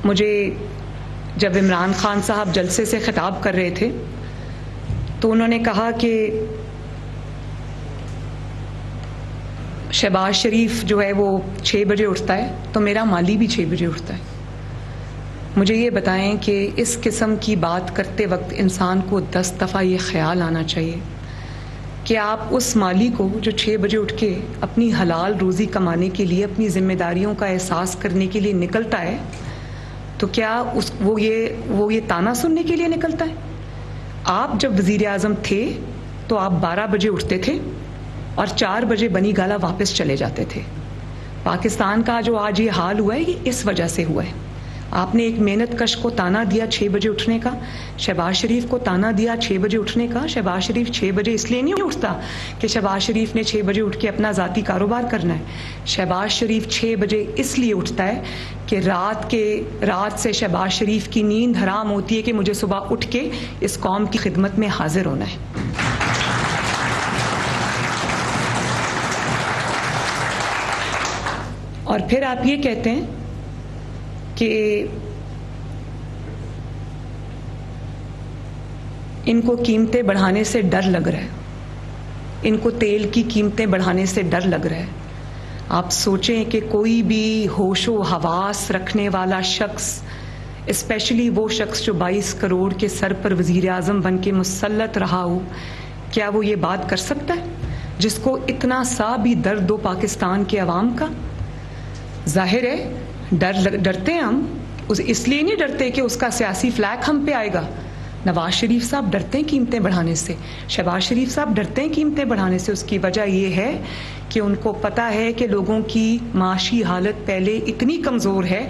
مجھے جب عمران خان صاحب جلسے سے خطاب کر رہے تھے تو انہوں نے کہا کہ شہباز شریف جو ہے وہ 6 بجے اٹھتا ہے تو میرا مالی بھی 6 بجے اٹھتا ہے۔ مجھے یہ بتائیں کہ اس قسم کی بات کرتے وقت انسان کو 10 دفعہ یہ خیال آنا چاہیے کہ آپ اس مالی کو جو 6 بجے اٹھ کے اپنی حلال روزی کمانے کے لیے اپنی ذمہ داریوں کا احساس کرنے کے لیے نکلتا ہے تو کیا وہ یہ تانا سننے کے لیے نکلتا ہے؟ آپ جب وزیر اعظم تھے تو آپ 12 بجے اٹھتے تھے اور 4 بجے بنی گالہ واپس چلے جاتے تھے۔ پاکستان کا جو آج یہ حال ہوا ہے یہ اس وجہ سے ہوا ہے۔ آپ نے ایک محنت کش کو تانا دیا 6 بجے اٹھنے کا، شہباز شریف کو تانا دیا 6 بجے اٹھنے کا۔ شہباز شریف 6 بجے اس لیے نہیں اٹھتا کہ شہباز شریف نے 6 بجے اٹھ کے اپنا ذاتی کاروبار کرنا ہے۔ شہباز شریف 6 بجے اس لیے اٹھتا ہے کہ رات سے شہباز شریف کی نیند حرام ہوتی ہے کہ مجھے صبح اٹھ کے اس قوم کی خدمت میں حاضر ہونا ہے۔ اور پھر آپ یہ کہتے ہیں کہ ان کو قیمتیں بڑھانے سے ڈر لگ رہا ہے، ان کو تیل کی قیمتیں بڑھانے سے ڈر لگ رہا ہے۔ آپ سوچیں کہ کوئی بھی ہوش و حواس رکھنے والا شخص، اسپیشلی وہ شخص جو 22 کروڑ کے سر پر وزیر اعظم بن کے مسلط رہا ہو، کیا وہ یہ بات کر سکتا ہے جس کو اتنا سا بھی درد ہو پاکستان کے عوام کا؟ ظاہر ہے ڈرتے ہیں ہم، اس لیے نہیں ڈرتے کہ اس کا سیاسی فلیک ہم پہ آئے گا۔ نواز شریف صاحب ڈرتے ہیں قیمتیں بڑھانے سے، شہباز شریف صاحب ڈرتے ہیں قیمتیں بڑھانے سے۔ اس کی وجہ یہ ہے کہ ان کو پتہ ہے کہ لوگوں کی معاشی حالت پہلے اتنی کمزور ہے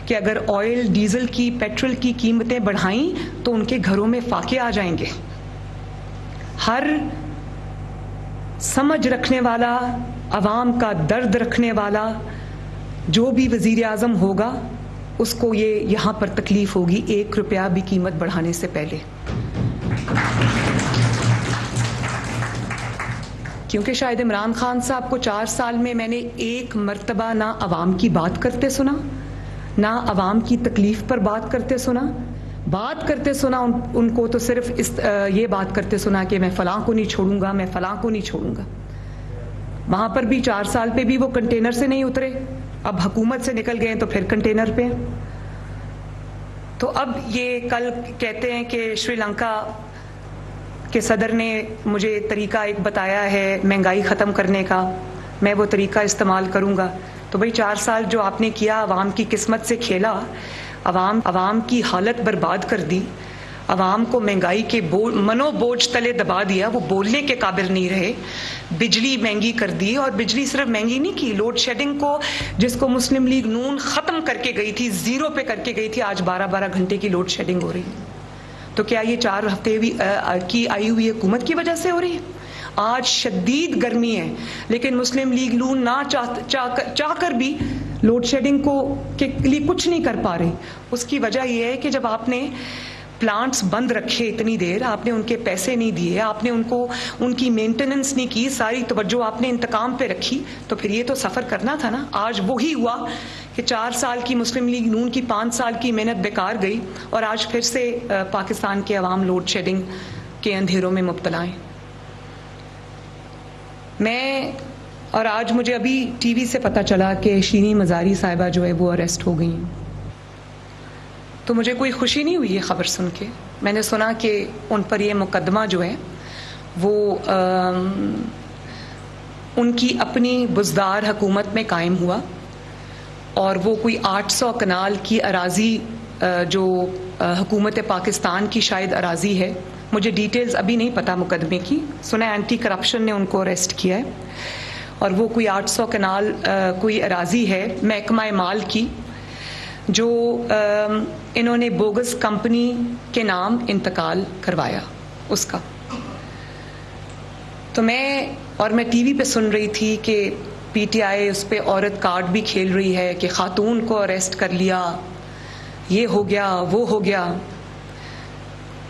کہ اگر آئل، ڈیزل کی، پیٹرول کی قیمتیں بڑھائیں تو ان کے گھروں میں فاقے آ جائیں گے۔ ہر سمجھ رکھنے والا، عوام کا درد رکھنے والا جو بھی وزیر اعظم ہوگا اس کو یہ یہاں پر تکلیف ہوگی 1 روپیہ بھی قیمت بڑھانے سے پہلے، کیونکہ شاید عمران خان صاحب کو 4 سال میں نے 1 مرتبہ نہ عوام کی بات کرتے سنا، نہ عوام کی تکلیف پر بات کرتے سنا۔ بات کرتے سنا ان کو تو صرف یہ بات کرتے سنا کہ میں فلاں کو نہیں چھوڑوں گا، میں فلاں کو نہیں چھوڑوں گا۔ وہاں پر بھی 4 سال پہ بھی وہ کنٹینر سے نہیں اترے، اب حکومت سے نکل گئے تو پھر کنٹینر پہ۔ تو اب یہ کل کہتے ہیں کہ شری لنکا کے صدر نے مجھے طریقہ ایک بتایا ہے مہنگائی ختم کرنے کا، میں وہ طریقہ استعمال کروں گا۔ تو بھئی 4 سال جو آپ نے کیا، عوام کی قسمت سے کھیلا، عوام کی حالت برباد کر دی، عوام کو مہنگائی کے منو بوجھ تلے دبا دیا، وہ بولنے کے قابل نہیں رہے، بجلی مہنگی کر دی۔ اور بجلی صرف مہنگی نہیں کی، لوڈ شیڈنگ کو جس کو مسلم لیگ نون ختم کر کے گئی تھی، 0 پہ کر کے گئی تھی، آج 12 گھنٹے کی لوڈ شیڈنگ ہو رہی ہے۔ تو کیا یہ 4 ہفتے کی آئی ہوئی حکومت کی وجہ سے ہو رہی ہے؟ آج شدید گرمی ہے لیکن مسلم لیگ نون نہ چاہ کر بھی لوڈ شیڈنگ کے لیے کچھ نہیں کر پا رہی۔ اس کی وجہ یہ ہے کہ جب آپ نے پلانٹس بند رکھے اتنی دیر، آپ نے ان کے پیسے نہیں دیے، آپ نے ان کی مینٹیننس نہیں کی، ساری توجہ آپ نے انتقام پہ رکھی، تو پھر یہ تو سفر کرنا تھا نا۔ آج وہی ہوا کہ 4 سال کی مسلم لیگ نون کی 5 سال کی محنت بیکار گئی اور آج پھر سے پاکستان کے عوام لوڈ شیڈنگ کے اندھیروں میں مبتلا ہیں۔ اور آج مجھے ابھی ٹی وی سے پتہ چلا کہ شیریں مزاری صاحبہ جو ہے وہ اریسٹ ہو گئی ہیں، تو مجھے کوئی خوشی نہیں ہوئی یہ خبر سن کے۔ میں نے سنا کہ ان پر یہ مقدمہ جو ہے وہ ان کی اپنی بزدار حکومت میں قائم ہوا، اور وہ کوئی 800 کنال کی اراضی جو حکومت پاکستان کی شاید اراضی ہے، مجھے ڈیٹیلز ابھی نہیں پتا مقدمے کی، سنا اینٹی کرپشن نے ان کو اریسٹ کیا ہے، اور وہ کوئی 800 کنال کوئی اراضی ہے محکمہ مال کی، جو انہوں نے بوگس کمپنی کے نام انتقال کروایا اس کا۔ تو میں ٹی وی پہ سن رہی تھی کہ پی ٹی آئی اس پہ عورت کارڈ بھی کھیل رہی ہے کہ خاتون کو اریسٹ کر لیا، یہ ہو گیا وہ ہو گیا۔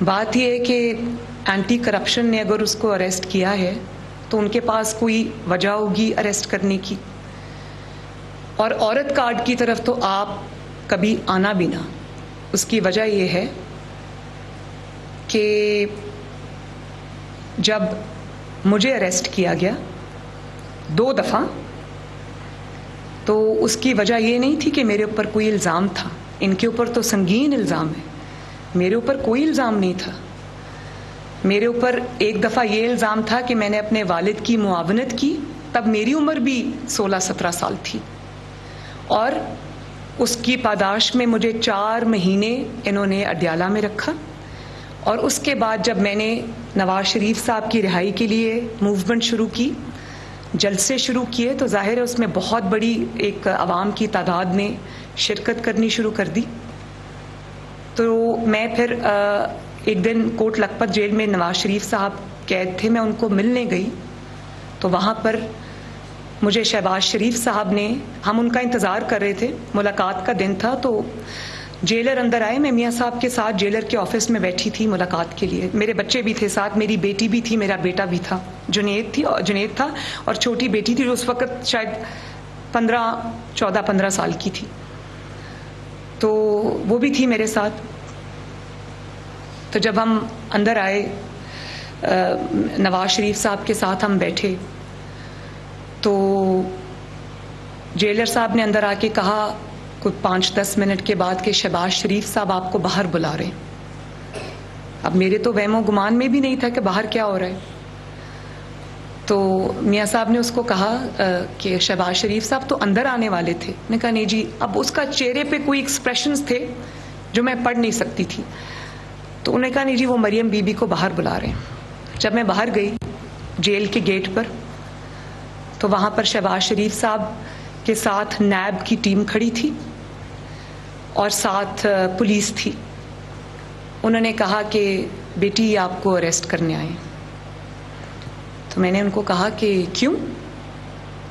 بات یہ ہے کہ اینٹی کرپشن نے اگر اس کو اریسٹ کیا ہے تو ان کے پاس کوئی وجہ ہوگی اریسٹ کرنے کی، اور عورت کارڈ کی طرف تو آپ کبھی آنا بھی نہ. اس کی وجہ یہ ہے کہ جب مجھے اریسٹ کیا گیا 2 دفعہ تو اس کی وجہ یہ نہیں تھی کہ میرے اوپر کوئی الزام تھا. ان کے اوپر تو سنگین الزام ہے, میرے اوپر کوئی الزام نہیں تھا. میرے اوپر ایک دفعہ یہ الزام تھا کہ میں نے اپنے والد کی معاونت کی, تب میری عمر بھی 16-17 سال تھی, اور اس کی پاداش میں مجھے 4 مہینے انہوں نے اڈیالہ میں رکھا. اور اس کے بعد جب میں نے نواز شریف صاحب کی رہائی کے لیے موومنٹ شروع کی, جلسے شروع کیے, تو ظاہر ہے اس میں بہت بڑی ایک عوام کی تعداد نے شرکت کرنی شروع کر دی. تو میں پھر ایک دن کوٹ لکھپت جیل میں نواز شریف صاحب قید تھے, میں ان کو ملنے گئی. تو وہاں پر مجھے شہباز شریف صاحب نے, ہم ان کا انتظار کر رہے تھے, ملاقات کا دن تھا, تو جیلر اندر آئے. میں میاں صاحب کے ساتھ جیلر کے آفس میں بیٹھی تھی ملاقات کے لیے. میرے بچے بھی تھے ساتھ, میری بیٹی بھی تھی, میرا بیٹا بھی تھا, جنید تھا, اور چھوٹی بیٹی تھی جو اس وقت شاید 14-15 سال کی تھی, تو وہ بھی تھی میرے ساتھ. تو جب ہم اندر آئے, نواز شریف صاحب کے ساتھ ہم بیٹھے, تو جیلر صاحب نے اندر آ کے کہا کوئی 5-10 منٹ کے بعد کہ شہباز شریف صاحب آپ کو باہر بلا رہے ہیں. اب میرے تو وہم و گمان میں بھی نہیں تھا کہ باہر کیا ہو رہا ہے. تو میاں صاحب نے اس کو کہا کہ شہباز شریف صاحب تو اندر آنے والے تھے. میں نے کہا نہیں جی. اب اس کا چہرے پہ کوئی ایکسپریشنز تھے جو میں پڑھ نہیں سکتی تھی. تو انہوں نے کہا نہیں جی وہ مریم بی بی کو باہر بلا رہے ہیں. جب میں باہر گئی جیل کے گیٹ پر, تو وہاں پر شہباز شریف صاحب کے ساتھ نیب کی ٹیم کھڑی تھی اور ساتھ پولیس تھی. انہوں نے کہا کہ بیٹی آپ کو اریسٹ کرنے آئے. تو میں نے ان کو کہا کہ کیوں؟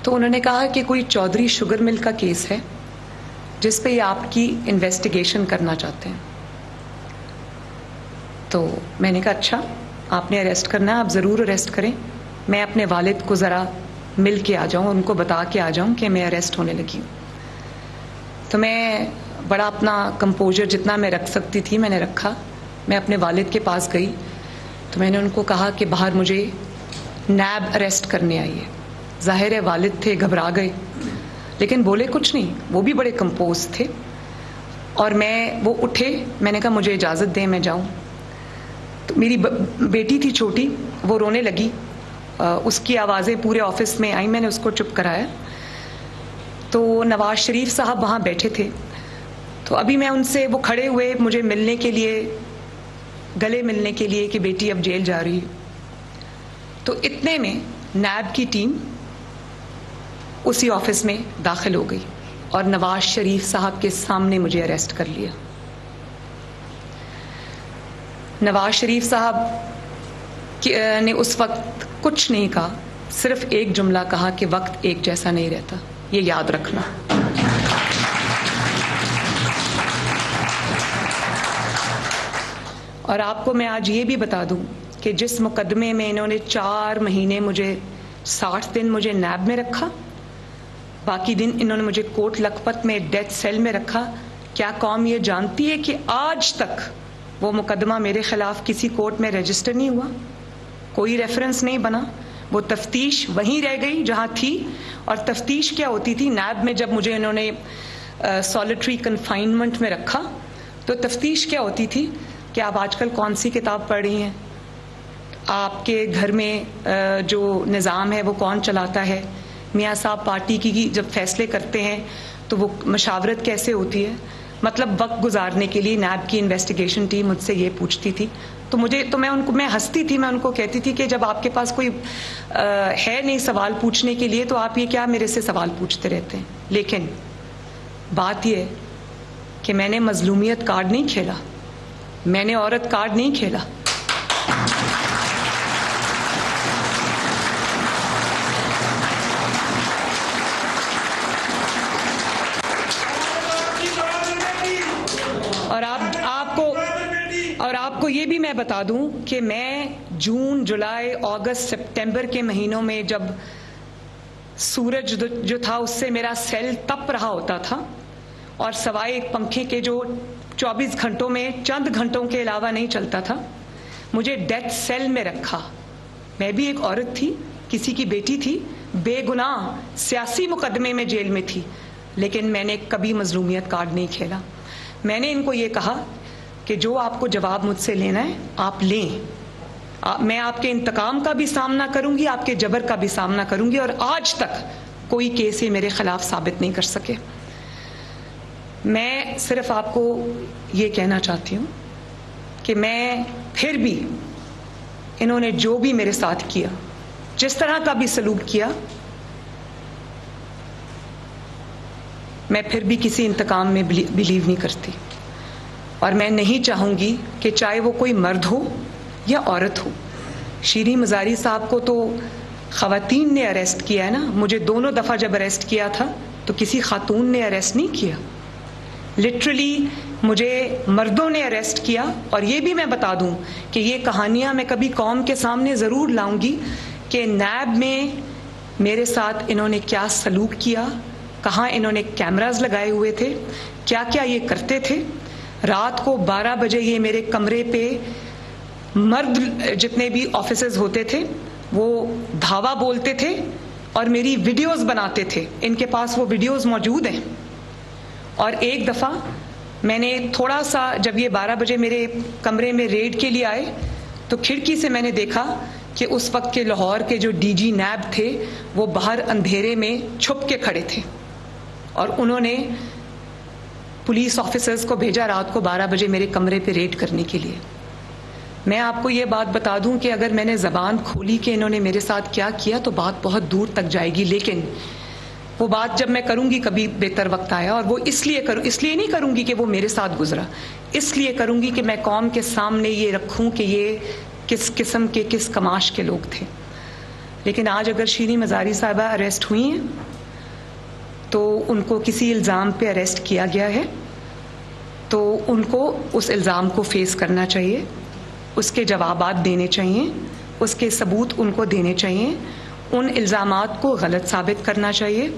تو انہوں نے کہا کہ کوئی چودھری شوگر مل کا کیس ہے جس پہ یہ آپ کی انویسٹیگیشن کرنا چاہتے ہیں. تو میں نے کہا اچھا, آپ نے اریسٹ کرنا ہے, آپ ضرور اریسٹ کریں. میں اپنے والد کو ذرا مل کے آ جاؤں, ان کو بتا کے آ جاؤں کہ میں اریسٹ ہونے لگی ہوں. تو میں بڑا اپنا کمپوزر جتنا میں رکھ سکتی تھی میں نے رکھا. میں اپنے والد کے پاس گئی تو میں نے ان کو کہا کہ باہر مجھے نیب اریسٹ کرنے آئی ہے. ظاہر ہے والد تھے, گھبرا گئے, لیکن بولے کچھ نہیں, وہ بھی بڑے کمپوز تھے. اور وہ اٹھے, میں نے کہا مجھے اجازت دیں میں جاؤں. تو میری بیٹی تھی چھوٹی, وہ رونے لگی, اس کی آوازیں پورے آفس میں آئیں, میں نے اس کو چپ کرایا. تو نواز شریف صاحب وہاں بیٹھے تھے, تو ابھی میں ان سے, وہ کھڑے ہوئے مجھے ملنے کے لیے, گلے ملنے کے لیے کہ بیٹی اب جیل جا رہی ہے. تو اتنے میں نیب کی ٹیم اسی آفس میں داخل ہو گئی اور نواز شریف صاحب کے سامنے مجھے اریسٹ کر لیا. نواز شریف صاحب نے اس وقت کچھ نہیں کہا, صرف ایک جملہ کہا کہ وقت ایک جیسا نہیں رہتا, یہ یاد رکھنا. اور آپ کو میں آج یہ بھی بتا دوں کہ جس مقدمے میں انہوں نے 4 مہینے مجھے 60 دن مجھے نیب میں رکھا, باقی دن انہوں نے مجھے کوٹ لکھپت میں ڈیتھ سیل میں رکھا. کیا قوم یہ جانتی ہے کہ آج تک وہ مقدمہ میرے خلاف کسی کورٹ میں رجسٹر نہیں ہوا, کوئی ریفرنس نہیں بنا, وہ تفتیش وہیں رہ گئی جہاں تھی. اور تفتیش کیا ہوتی تھی, نیب میں جب مجھے انہوں نے سولیٹری کنفائنمنٹ میں رکھا تو تفتیش کیا ہوتی تھی کہ آپ آج کل کون سی کتاب پڑھ رہی ہیں, آپ کے گھر میں جو نظام ہے وہ کون چلاتا ہے, میاں صاحب پارٹی کی جب فیصلے کرتے ہیں تو وہ مشاورت کیسے ہوتی ہے. مطلب وقت گزارنے کے لیے نیب کی انویسٹیگیشن ٹیم مجھ سے یہ پوچھتی تھی. تو میں ہنستی تھی, میں ان کو کہتی تھی کہ جب آپ کے پاس کوئی ہے نہیں سوال پوچھنے کے لیے تو آپ یہ کیا میرے سے سوال پوچھتے رہتے ہیں. لیکن بات یہ کہ میں نے مظلومیت کارڈ نہیں کھیلا, میں نے عورت کارڈ نہیں کھیلا. اور آپ کو یہ بھی میں بتا دوں کہ میں جون, جولائی, اگست, سپٹمبر کے مہینوں میں جب سورج جو تھا اس سے میرا سیل تپ رہا ہوتا تھا اور سوائے ایک پنکھے کے جو 24 گھنٹوں میں چند گھنٹوں کے علاوہ نہیں چلتا تھا، مجھے ڈیتھ سیل میں رکھا. میں بھی ایک عورت تھی، کسی کی بیٹی تھی، بے گناہ سیاسی مقدمے میں جیل میں تھی، لیکن میں نے کبھی مظلومیت کارڈ نہیں کھیلا. میں نے ان کو یہ کہا کہ جو آپ کو جواب مجھ سے لینا ہے آپ لیں. میں آپ کے انتقام کا بھی سامنا کروں گی، آپ کے جبر کا بھی سامنا کروں گی، اور آج تک کوئی کیس یہ میرے خلاف ثابت نہیں کر سکے. میں صرف آپ کو یہ کہنا چاہتی ہوں کہ میں پھر بھی انہوں نے جو بھی میرے ساتھ کیا، جس طرح کا بھی سلوک کیا، میں پھر بھی کسی انتقام میں بلیو نہیں کرتی. اور میں نہیں چاہوں گی کہ چاہے وہ کوئی مرد ہو یا عورت ہو. شیریں مزاری صاحب کو تو خواتین نے اریسٹ کیا ہے نا. مجھے دونوں دفعہ جب اریسٹ کیا تھا تو کسی خاتون نے اریسٹ نہیں کیا. لٹرلی مجھے مردوں نے اریسٹ کیا. اور یہ بھی میں بتا دوں کہ یہ کہانیاں میں کبھی قوم کے سامنے ضرور لاؤں گی کہ نیب میں میرے ساتھ انہوں نے کیا سلوک کیا، کہاں انہوں نے کیمراز لگائے ہوئے تھے، کیا کیا یہ کرتے تھے. رات کو 12 بجے یہ میرے کمرے پہ مرد جتنے بھی آفیسرز ہوتے تھے وہ دھاوا بولتے تھے اور میری ویڈیوز بناتے تھے. ان کے پاس وہ ویڈیوز موجود ہیں. اور ایک دفعہ میں نے تھوڑا سا جب یہ 12 بجے میرے کمرے میں ریڈ کے لیے آئے تو کھڑکی سے میں نے دیکھا کہ اس وقت کے لاہور کے جو ڈی جی نیب تھے وہ باہر اندھیرے میں چھپ کے کھڑے تھے اور انہوں نے پولیس آفیسرز کو بھیجا رات کو 12 بجے میرے کمرے پہ ریڈ کرنے کے لیے. میں آپ کو یہ بات بتا دوں کہ اگر میں نے زبان کھولی کہ انہوں نے میرے ساتھ کیا کیا تو بات بہت دور تک جائے گی. لیکن وہ بات جب میں کروں گی کبھی بہتر وقت آیا، اور وہ اس لیے نہیں کروں گی کہ وہ میرے ساتھ گزرا، اس لیے کروں گی کہ میں قوم کے سامنے یہ رکھوں کہ یہ کس قسم کے کس کماش کے لوگ تھے. لیکن آج اگر شیریں مزاری صاحبہ اریسٹ ہوئی ہیں تو ان کو کسی الزام پہ اریسٹ کیا گیا ہے تو ان کو اس الزام کو فیس کرنا چاہیے، اس کے جوابات دینے چاہیے، اس کے ثبوت ان کو دینے چاہیے، ان الزامات کو غلط ثابت کرنا چاہیے.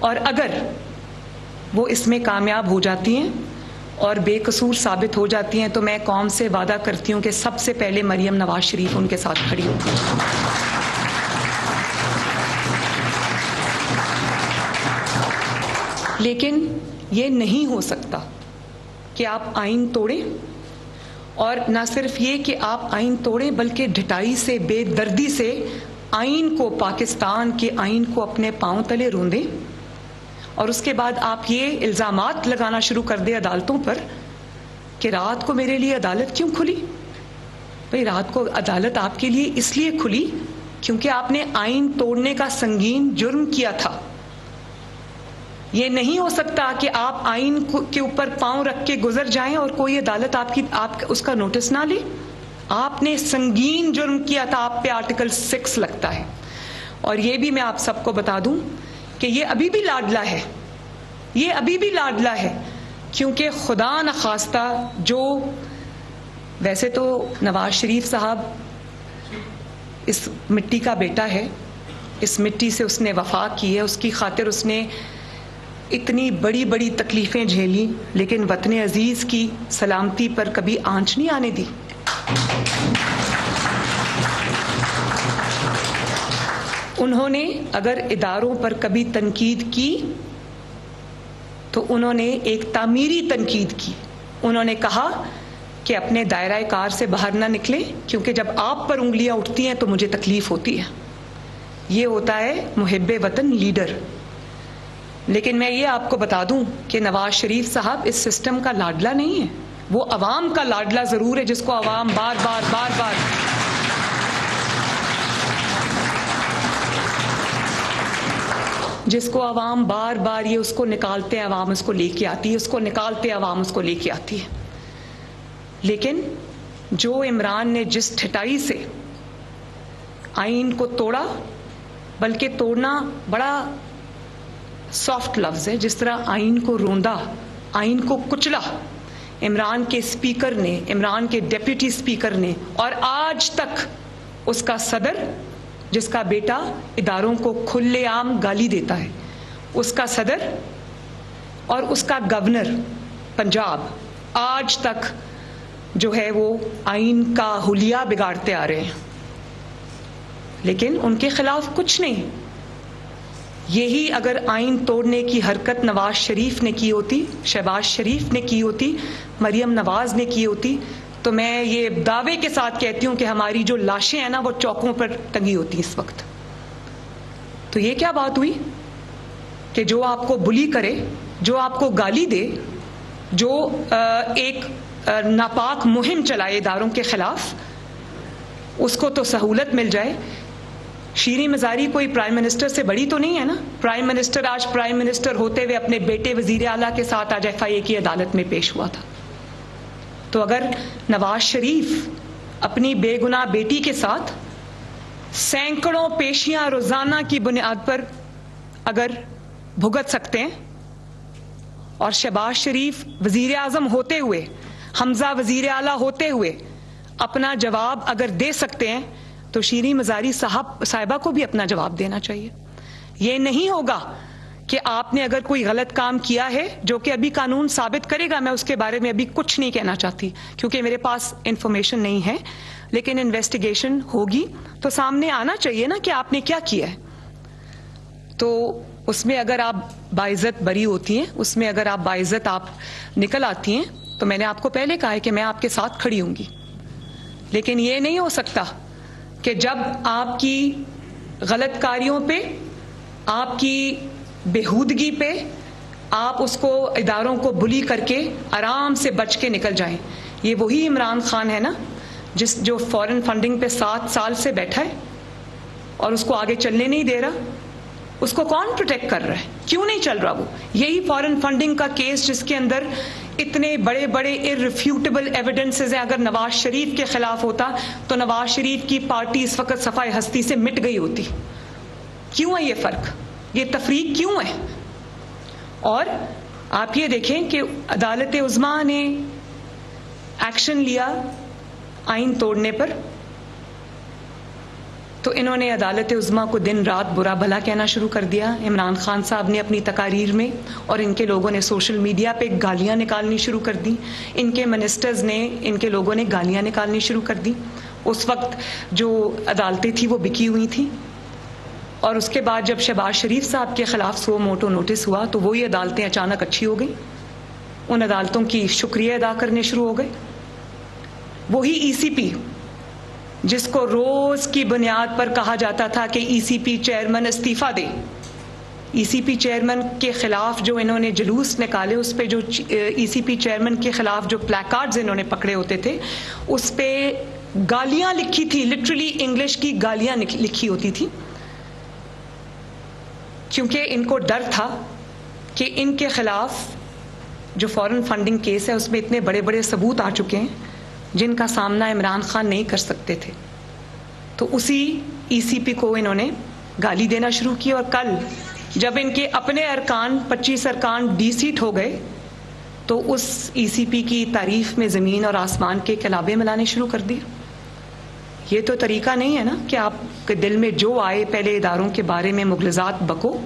اور اگر وہ اس میں کامیاب ہو جاتی ہیں اور بے قصور ثابت ہو jاتی ہیں تو میں قوم سے وعدہ کرتی ہوں کہ سب سے پہلے مریم نواز شریف ان کے ساتھ کھڑی ہوگی. لیکن یہ نہیں ہو سکتا کہ آپ آئین توڑیں، اور نہ صرف یہ کہ آپ آئین توڑیں بلکہ ڈھٹائی سے، بے دردی سے آئین کو، پاکستان کے آئین کو اپنے پاؤں تلے روندیں، اور اس کے بعد آپ یہ الزامات لگانا شروع کر دیں عدالتوں پر کہ رات کو میرے لیے عدالت کیوں کھلی. بھئی رات کو عدالت آپ کے لیے اس لیے کھلی کیونکہ آپ نے آئین توڑنے کا سنگین جرم کیا تھا. یہ نہیں ہو سکتا کہ آپ آئین کے اوپر پاؤں رکھ کے گزر جائیں اور کوئی عدالت آپ اس کا نوٹس نہ لے. آپ نے سنگین جرم کیا تھا، آپ پہ آرٹیکل 6 لگتا ہے. اور یہ بھی میں آپ سب کو بتا دوں کہ یہ ابھی بھی لاڈلا ہے، یہ ابھی بھی لاڈلا ہے، کیونکہ خدا نخواستہ جو ویسے تو نواز شریف صاحب اس مٹی کا بیٹا ہے، اس مٹی سے اس نے وفا کی ہے، اس کی خاطر اس نے اتنی بڑی بڑی تکلیفیں جھیلی، لیکن وطن عزیز کی سلامتی پر کبھی آنچ نہیں آنے دی. انہوں نے اگر اداروں پر کبھی تنقید کی تو انہوں نے ایک تعمیری تنقید کی. انہوں نے کہا کہ اپنے دائرہ کار سے باہر نہ نکلیں کیونکہ جب آپ پر انگلیاں اٹھتی ہیں تو مجھے تکلیف ہوتی ہے. یہ ہوتا ہے محب وطن لیڈر. لیکن میں یہ آپ کو بتا دوں کہ نواز شریف صاحب اس سسٹم کا لاڈلا نہیں ہے. وہ عوام کا لاڈلا ضرور ہے، جس کو عوام بار بار جس کو عوام بار بار یہ اس کو نکالتے ہیں، عوام اس کو لے کے آتی ہے، اس کو نکالتے عوام اس کو لے کے آتی ہے. لیکن جو عمران نے جس ٹھٹائی سے آئین کو توڑا، بلکہ توڑنا بڑا سافٹ لفظ ہے، جس طرح آئین کو روندا، آئین کو کچلا عمران کے اسپیکر نے، عمران کے ڈیپٹی اسپیکر نے، اور آج تک اس کا صدر جس کا بیٹا اداروں کو کھلے عام گالی دیتا ہے، اس کا صدر اور اس کا گورنر پنجاب آج تک جو ہے وہ آئین کا حلیہ بگاڑتے آ رہے ہیں، لیکن ان کے خلاف کچھ نہیں. یہی اگر آئین توڑنے کی حرکت نواز شریف نے کی ہوتی، شہباز شریف نے کی ہوتی، مریم نواز نے کی ہوتی، تو میں یہ دعوے کے ساتھ کہتی ہوں کہ ہماری جو لاشیں ہیں نا وہ چوکوں پر ٹنگی ہوتی اس وقت. تو یہ کیا بات ہوئی کہ جو آپ کو بلی کرے، جو آپ کو گالی دے، جو ایک ناپاک مہم چلائے اداروں کے خلاف، اس کو تو سہولت مل جائے. شیریں مزاری کوئی پرائم منسٹر سے بڑی تو نہیں ہے نا. پرائم منسٹر آج پرائم منسٹر ہوتے ہوئے اپنے بیٹے وزیر اعلیٰ کے ساتھ آج FIA کی عدالت میں پیش ہوا تھا. تو اگر نواز شریف اپنی بے گناہ بیٹی کے ساتھ سینکڑوں پیشیاں روزانہ کی بنیاد پر اگر بھگت سکتے ہیں، اور شہباز شریف وزیر اعظم ہوتے ہوئے، حمزہ وزیر اعلیٰ ہوتے ہوئے اپنا جواب اگر دے سکتے ہیں، تو شیریں مزاری صاحبہ کو بھی اپنا جواب دینا چاہیے. یہ نہیں ہوگا کہ آپ نے اگر کوئی غلط کام کیا ہے، جو کہ ابھی قانون ثابت کرے گا، میں اس کے بارے میں ابھی کچھ نہیں کہنا چاہتی کیونکہ میرے پاس انفارمیشن نہیں ہے، لیکن انویسٹیگیشن ہوگی تو سامنے آنا چاہیے نا کہ آپ نے کیا کیا ہے. تو اس میں اگر آپ باعزت بری ہوتی ہیں، اس میں اگر آپ باعزت آپ نکل آتی ہیں، تو میں نے آپ کو پہلے کہا ہے کہ میں آپ کے ساتھ کھڑی ہوں گی. لیکن یہ نہیں ہو سکتا کہ جب آپ کی غلط کاریوں پہ، آپ کی بےہودگی پہ، آپ اس کو اداروں کو بلی کر کے آرام سے بچ کے نکل جائیں. یہ وہی عمران خان ہے نا جو فورن فنڈنگ پہ 7 سال سے بیٹھا ہے اور اس کو آگے چلنے نہیں دے رہا. اس کو کون پروٹیکٹ کر رہا ہے؟ کیوں نہیں چل رہا؟ وہ یہی فورن فنڈنگ کا کیس جس کے اندر اتنے بڑے بڑے irrefutable ایویڈنسز ہیں. اگر نواز شریف کے خلاف ہوتا تو نواز شریف کی پارٹی اس وقت صفائے ہستی سے مٹ گئی ہوتی. کیوں ہے یہ فرق؟ یہ تفریق کیوں ہے؟ اور آپ یہ دیکھیں کہ عدالت عظمیٰ نے ایکشن لیا آئین توڑنے پر، تو انہوں نے عدالت عظمیٰ کو دن رات برا بھلا کہنا شروع کر دیا. عمران خان صاحب نے اپنی تقاریر میں، اور ان کے لوگوں نے سوشل میڈیا پہ گالیاں نکالنی شروع کر دی. ان کے منسٹرز نے، ان کے لوگوں نے گالیاں نکالنی شروع کر دی. اس وقت جو عدالتیں تھیں وہ بکی ہوئی تھیں، اور اس کے بعد جب شہباز شریف صاحب کے خلاف سو موٹو نوٹس ہوا تو وہی عدالتیں اچانک اچھی ہو گئیں. ان عدالتوں کی شکریہ ادا کرنے شروع ہو گئے. وہی ECP جس کو روز کی بنیاد پر کہا جاتا تھا کہ ECP چیئرمین استعفیٰ دے، ECP چیئرمین کے خلاف جو انہوں نے جلوس نکالے، اس پہ جو ECP چیئرمین کے خلاف جو پلیک کارڈز انہوں نے پکڑے ہوتے تھے، اس پہ گالیاں لکھی تھی، لٹرلی انگلش کی گالیاں لکھی ہوتی تھی، کیونکہ ان کو ڈر تھا کہ ان کے خلاف جو فورن فنڈنگ کیس ہے اس میں اتنے بڑے بڑے ثبوت آ چکے ہیں جن کا سامنا عمران خان نہیں کر سکتے تھے. تو اسی ECP کو انہوں نے گالی دینا شروع کی. اور کل جب ان کے اپنے ارکان 25 ارکان ڈی سیٹ ہو گئے تو اس ECP کی تعریف میں زمین اور آسمان کے کلابے ملانے شروع کر دیے. یہ تو طریقہ نہیں ہے نا کہ آپ کے دل میں جو آئے پہلے اداروں کے بارے میں مغلظات بکو.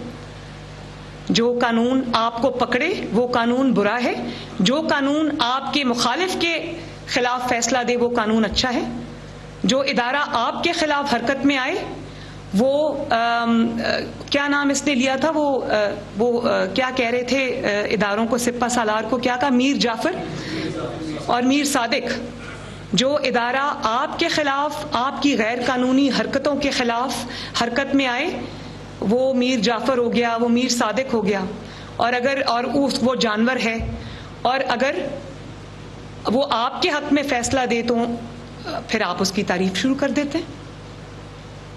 جو قانون آپ کو پکڑے وہ قانون برا ہے، جو قانون آپ کے مخالف کے خلاف فیصلہ دے وہ قانون اچھا ہے. جو ادارہ آپ کے خلاف حرکت میں آئے وہ کیا نام اس نے لیا تھا، وہ کیا کہہ رہے تھے اداروں کو، سپہ سالار کو کیا کہا، میر جعفر اور میر صادق. جو ادارہ آپ کے خلاف، آپ کی غیر قانونی حرکتوں کے خلاف حرکت میں آئے وہ میر جعفر ہو گیا، وہ میر صادق ہو گیا. اور وہ جانور ہے، اور اگر وہ آپ کے حق میں فیصلہ دے تو پھر آپ اس کی تعریف شروع کر دیتے ہیں.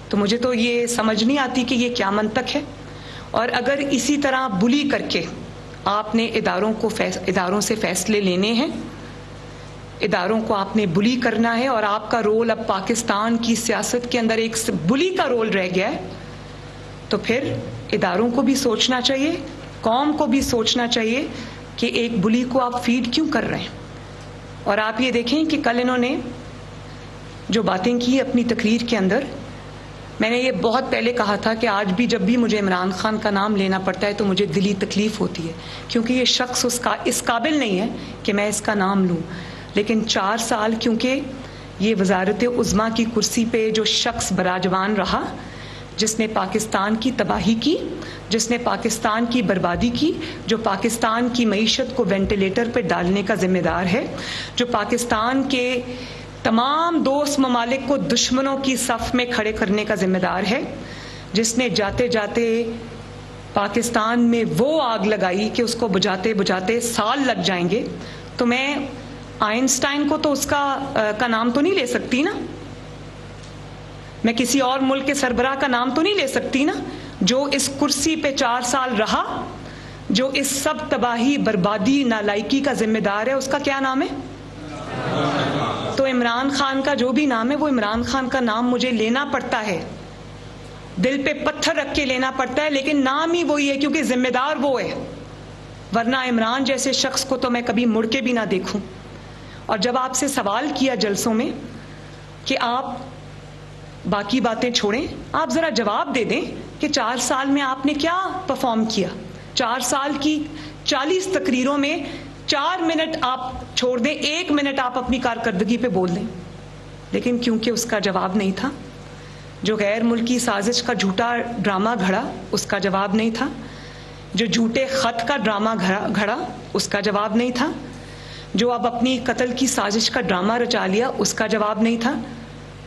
تو مجھے تو یہ سمجھ نہیں آتی کہ یہ کیا منطق ہے. اور اگر اسی طرح بلی کر کے آپ نے اداروں سے فیصلے لینے ہیں، اداروں کو آپ نے بلی کرنا ہے، اور آپ کا رول اب پاکستان کی سیاست کے اندر ایک بلی کا رول رہ گیا ہے، تو پھر اداروں کو بھی سوچنا چاہیے، قوم کو بھی سوچنا چاہیے کہ ایک بلی کو آپ فیڈ کیوں کر رہے ہیں. اور آپ یہ دیکھیں کہ کل انہوں نے جو باتیں کی اپنی تقریر کے اندر میں نے یہ بہت پہلے کہا تھا کہ آج بھی جب بھی مجھے عمران خان کا نام لینا پڑتا ہے تو مجھے دلی تکلیف ہوتی ہے، کیونکہ یہ شخص اس قابل نہیں ہے کہ میں اس کا نام لوں. لیکن 4 سال کیونکہ یہ وزارت عظمیٰ کی کرسی پہ جو شخص براجوان رہا، جس نے پاکستان کی تباہی کی، جس نے پاکستان کی بربادی کی، جو پاکستان کی معیشت کو وینٹیلیٹر پہ ڈالنے کا ذمہ دار ہے، جو پاکستان کے تمام دوست ممالک کو دشمنوں کی صف میں کھڑے کرنے کا ذمہ دار ہے، جس نے جاتے جاتے پاکستان میں وہ آگ لگائی کہ اس کو بجھاتے بجھاتے سال لگ جائیں گے. تو میں آئنسٹائن کو تو اس کا نام تو نہیں لے سکتی نا، میں کسی اور ملک کے سربراہ کا نام تو نہیں لے سکتی نا. جو اس کرسی پہ 4 سال رہا، جو اس سب تباہی بربادی نالائکی کا ذمہ دار ہے، اس کا کیا نام ہے؟ تو عمران خان کا جو بھی نام ہے، وہ عمران خان کا نام مجھے لینا پڑتا ہے، دل پہ پتھر رکھ کے لینا پڑتا ہے، لیکن نام ہی وہی ہے کیونکہ ذمہ دار وہ ہے. ورنہ عمران جیسے شخص کو تو میں کبھی مڑ کے بھی نہ دیکھوں. اور جب آپ سے سوال کیا جلسوں میں کہ آپ باقی باتیں چھوڑیں، آپ ذرا جواب دے دیں کہ 4 سال میں آپ نے کیا پرفارم کیا. 4 سال کی 40 تقریروں میں 4 منٹ آپ چھوڑ دیں، 1 منٹ آپ اپنی کارکردگی پہ بول دیں. لیکن کیونکہ اس کا جواب نہیں تھا. جو غیر ملکی سازش کا جھوٹا ڈرامہ گھڑا، اس کا جواب نہیں تھا. جو جھوٹے خط کا ڈرامہ گھڑا، اس کا جواب نہیں تھا. جو اب اپنی قتل کی سازش کا ڈرامہ رچا لیا، اس کا جواب نہیں تھا.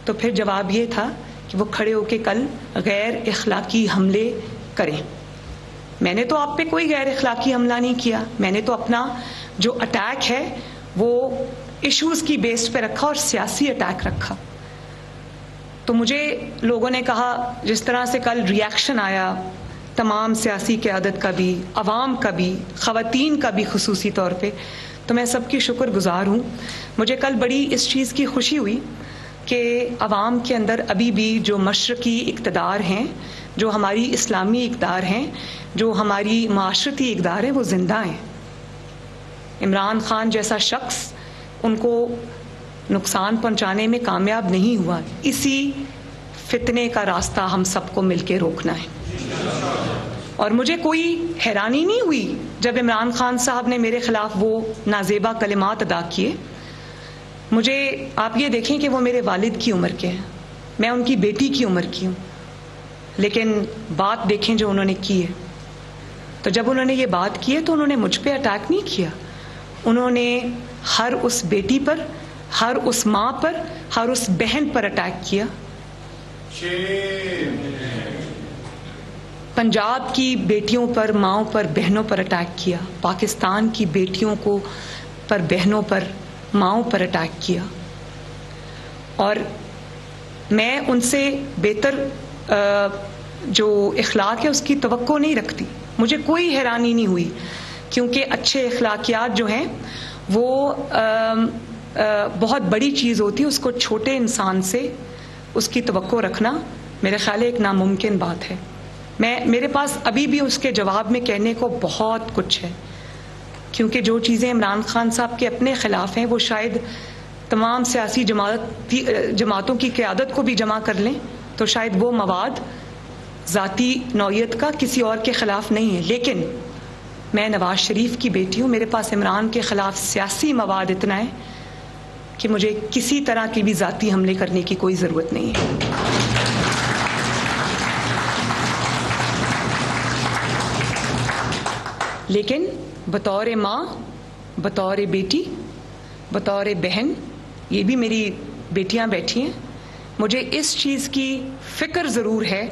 تو پھر جواب یہ تھا کہ وہ کھڑے ہو کے کل غیر اخلاقی حملے کریں. میں نے تو آپ پہ کوئی غیر اخلاقی حملہ نہیں کیا. میں نے تو اپنا جو اٹیک ہے وہ ایشوز کی بیس پہ رکھا اور سیاسی اٹیک رکھا. تو مجھے لوگوں نے کہا، جس طرح سے کل ریاکشن آیا تمام سیاسی قیادت کا بھی، عوام کا بھی، خواتین کا بھی خصوصی طور پہ، تو میں سب کی شکر گزار ہوں. مجھے کل بڑی اس چیز کی خوشی ہوئی کہ عوام کے اندر ابھی بھی جو مشرقی اقتدار ہیں، جو ہماری اسلامی اقدار ہیں، جو ہماری معاشرتی اقدار ہیں، وہ زندہ ہیں. عمران خان جیسا شخص ان کو نقصان پہنچانے میں کامیاب نہیں ہوا. اسی فتنے کا راستہ ہم سب کو مل کے روکنا ہے. اور مجھے کوئی حیرانی نہیں ہوئی جب عمران خان صاحب نے میرے خلاف وہ نازیبا کلمات ادا کیے. مجھے آپ یہ دیکھیں کہ وہ میرے والد کی عمر کے ہیں، میں ان کی بیٹی کی عمر کی ہوں، لیکن بات دیکھیں جو انہوں نے کی ہے. تو جب انہوں نے یہ بات کی ہے تو انہوں نے مجھ پہ اٹیک نہیں کیا. انہوں نے ہر اس بیٹی پر، ہر اس ماں پر، ہر اس بہن پر اٹیک کیا. پنجاب کی بیٹیوں پر، ماؤں پر، بہنوں پر اٹیک کیا. پاکستان کی بیٹیوں کو پر، بہنوں پر، ماؤں پر اٹیک کیا. اور میں ان سے بہتر جو اخلاق ہے اس کی توقع نہیں رکھتی. مجھے کوئی حیرانی نہیں ہوئی، کیونکہ اچھے اخلاقیات جو ہیں وہ بہت بڑی چیز ہوتی ہے. اس کو چھوٹے انسان سے اس کی توقع رکھنا میرے خیال ہے ایک ناممکن بات ہے. میرے پاس ابھی بھی اس کے جواب میں کہنے کو بہت کچھ ہے، کیونکہ جو چیزیں عمران خان صاحب کے اپنے خلاف ہیں وہ شاید تمام سیاسی جماعتوں کی قیادت کو بھی جمع کر لیں تو شاید وہ مواد ذاتی نوعیت کا کسی اور کے خلاف نہیں ہے. لیکن میں نواز شریف کی بیٹی ہوں، میرے پاس عمران کے خلاف سیاسی مواد اتنا ہے کہ مجھے کسی طرح کی بھی ذاتی حملے کرنے کی کوئی ضرورت نہیں ہے. لیکن بطور ماں، بطور بیٹی، بطور بہن، یہ بھی میری بیٹیاں بیٹھی ہیں، مجھے اس چیز کی فکر ضرور ہے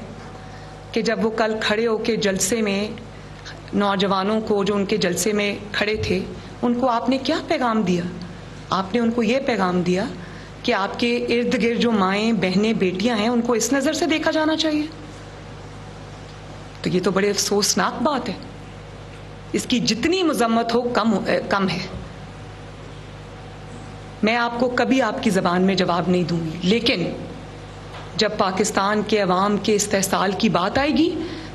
کہ جب وہ کل کھڑے ہو کے جلسے میں نوجوانوں کو جو ان کے جلسے میں کھڑے تھے، ان کو آپ نے کیا پیغام دیا؟ آپ نے ان کو یہ پیغام دیا کہ آپ کے ارد گرد جو مائیں، بہنیں، بیٹیاں ہیں ان کو اس نظر سے دیکھا جانا چاہیے. تو یہ تو بڑے افسوسناک بات ہے. اس کی جتنی مذمت ہو کم ہے. میں آپ کو کبھی آپ کی زبان میں جواب نہیں دوں گی، لیکن جب پاکستان کے عوام کے استحصال کی بات آئے گی،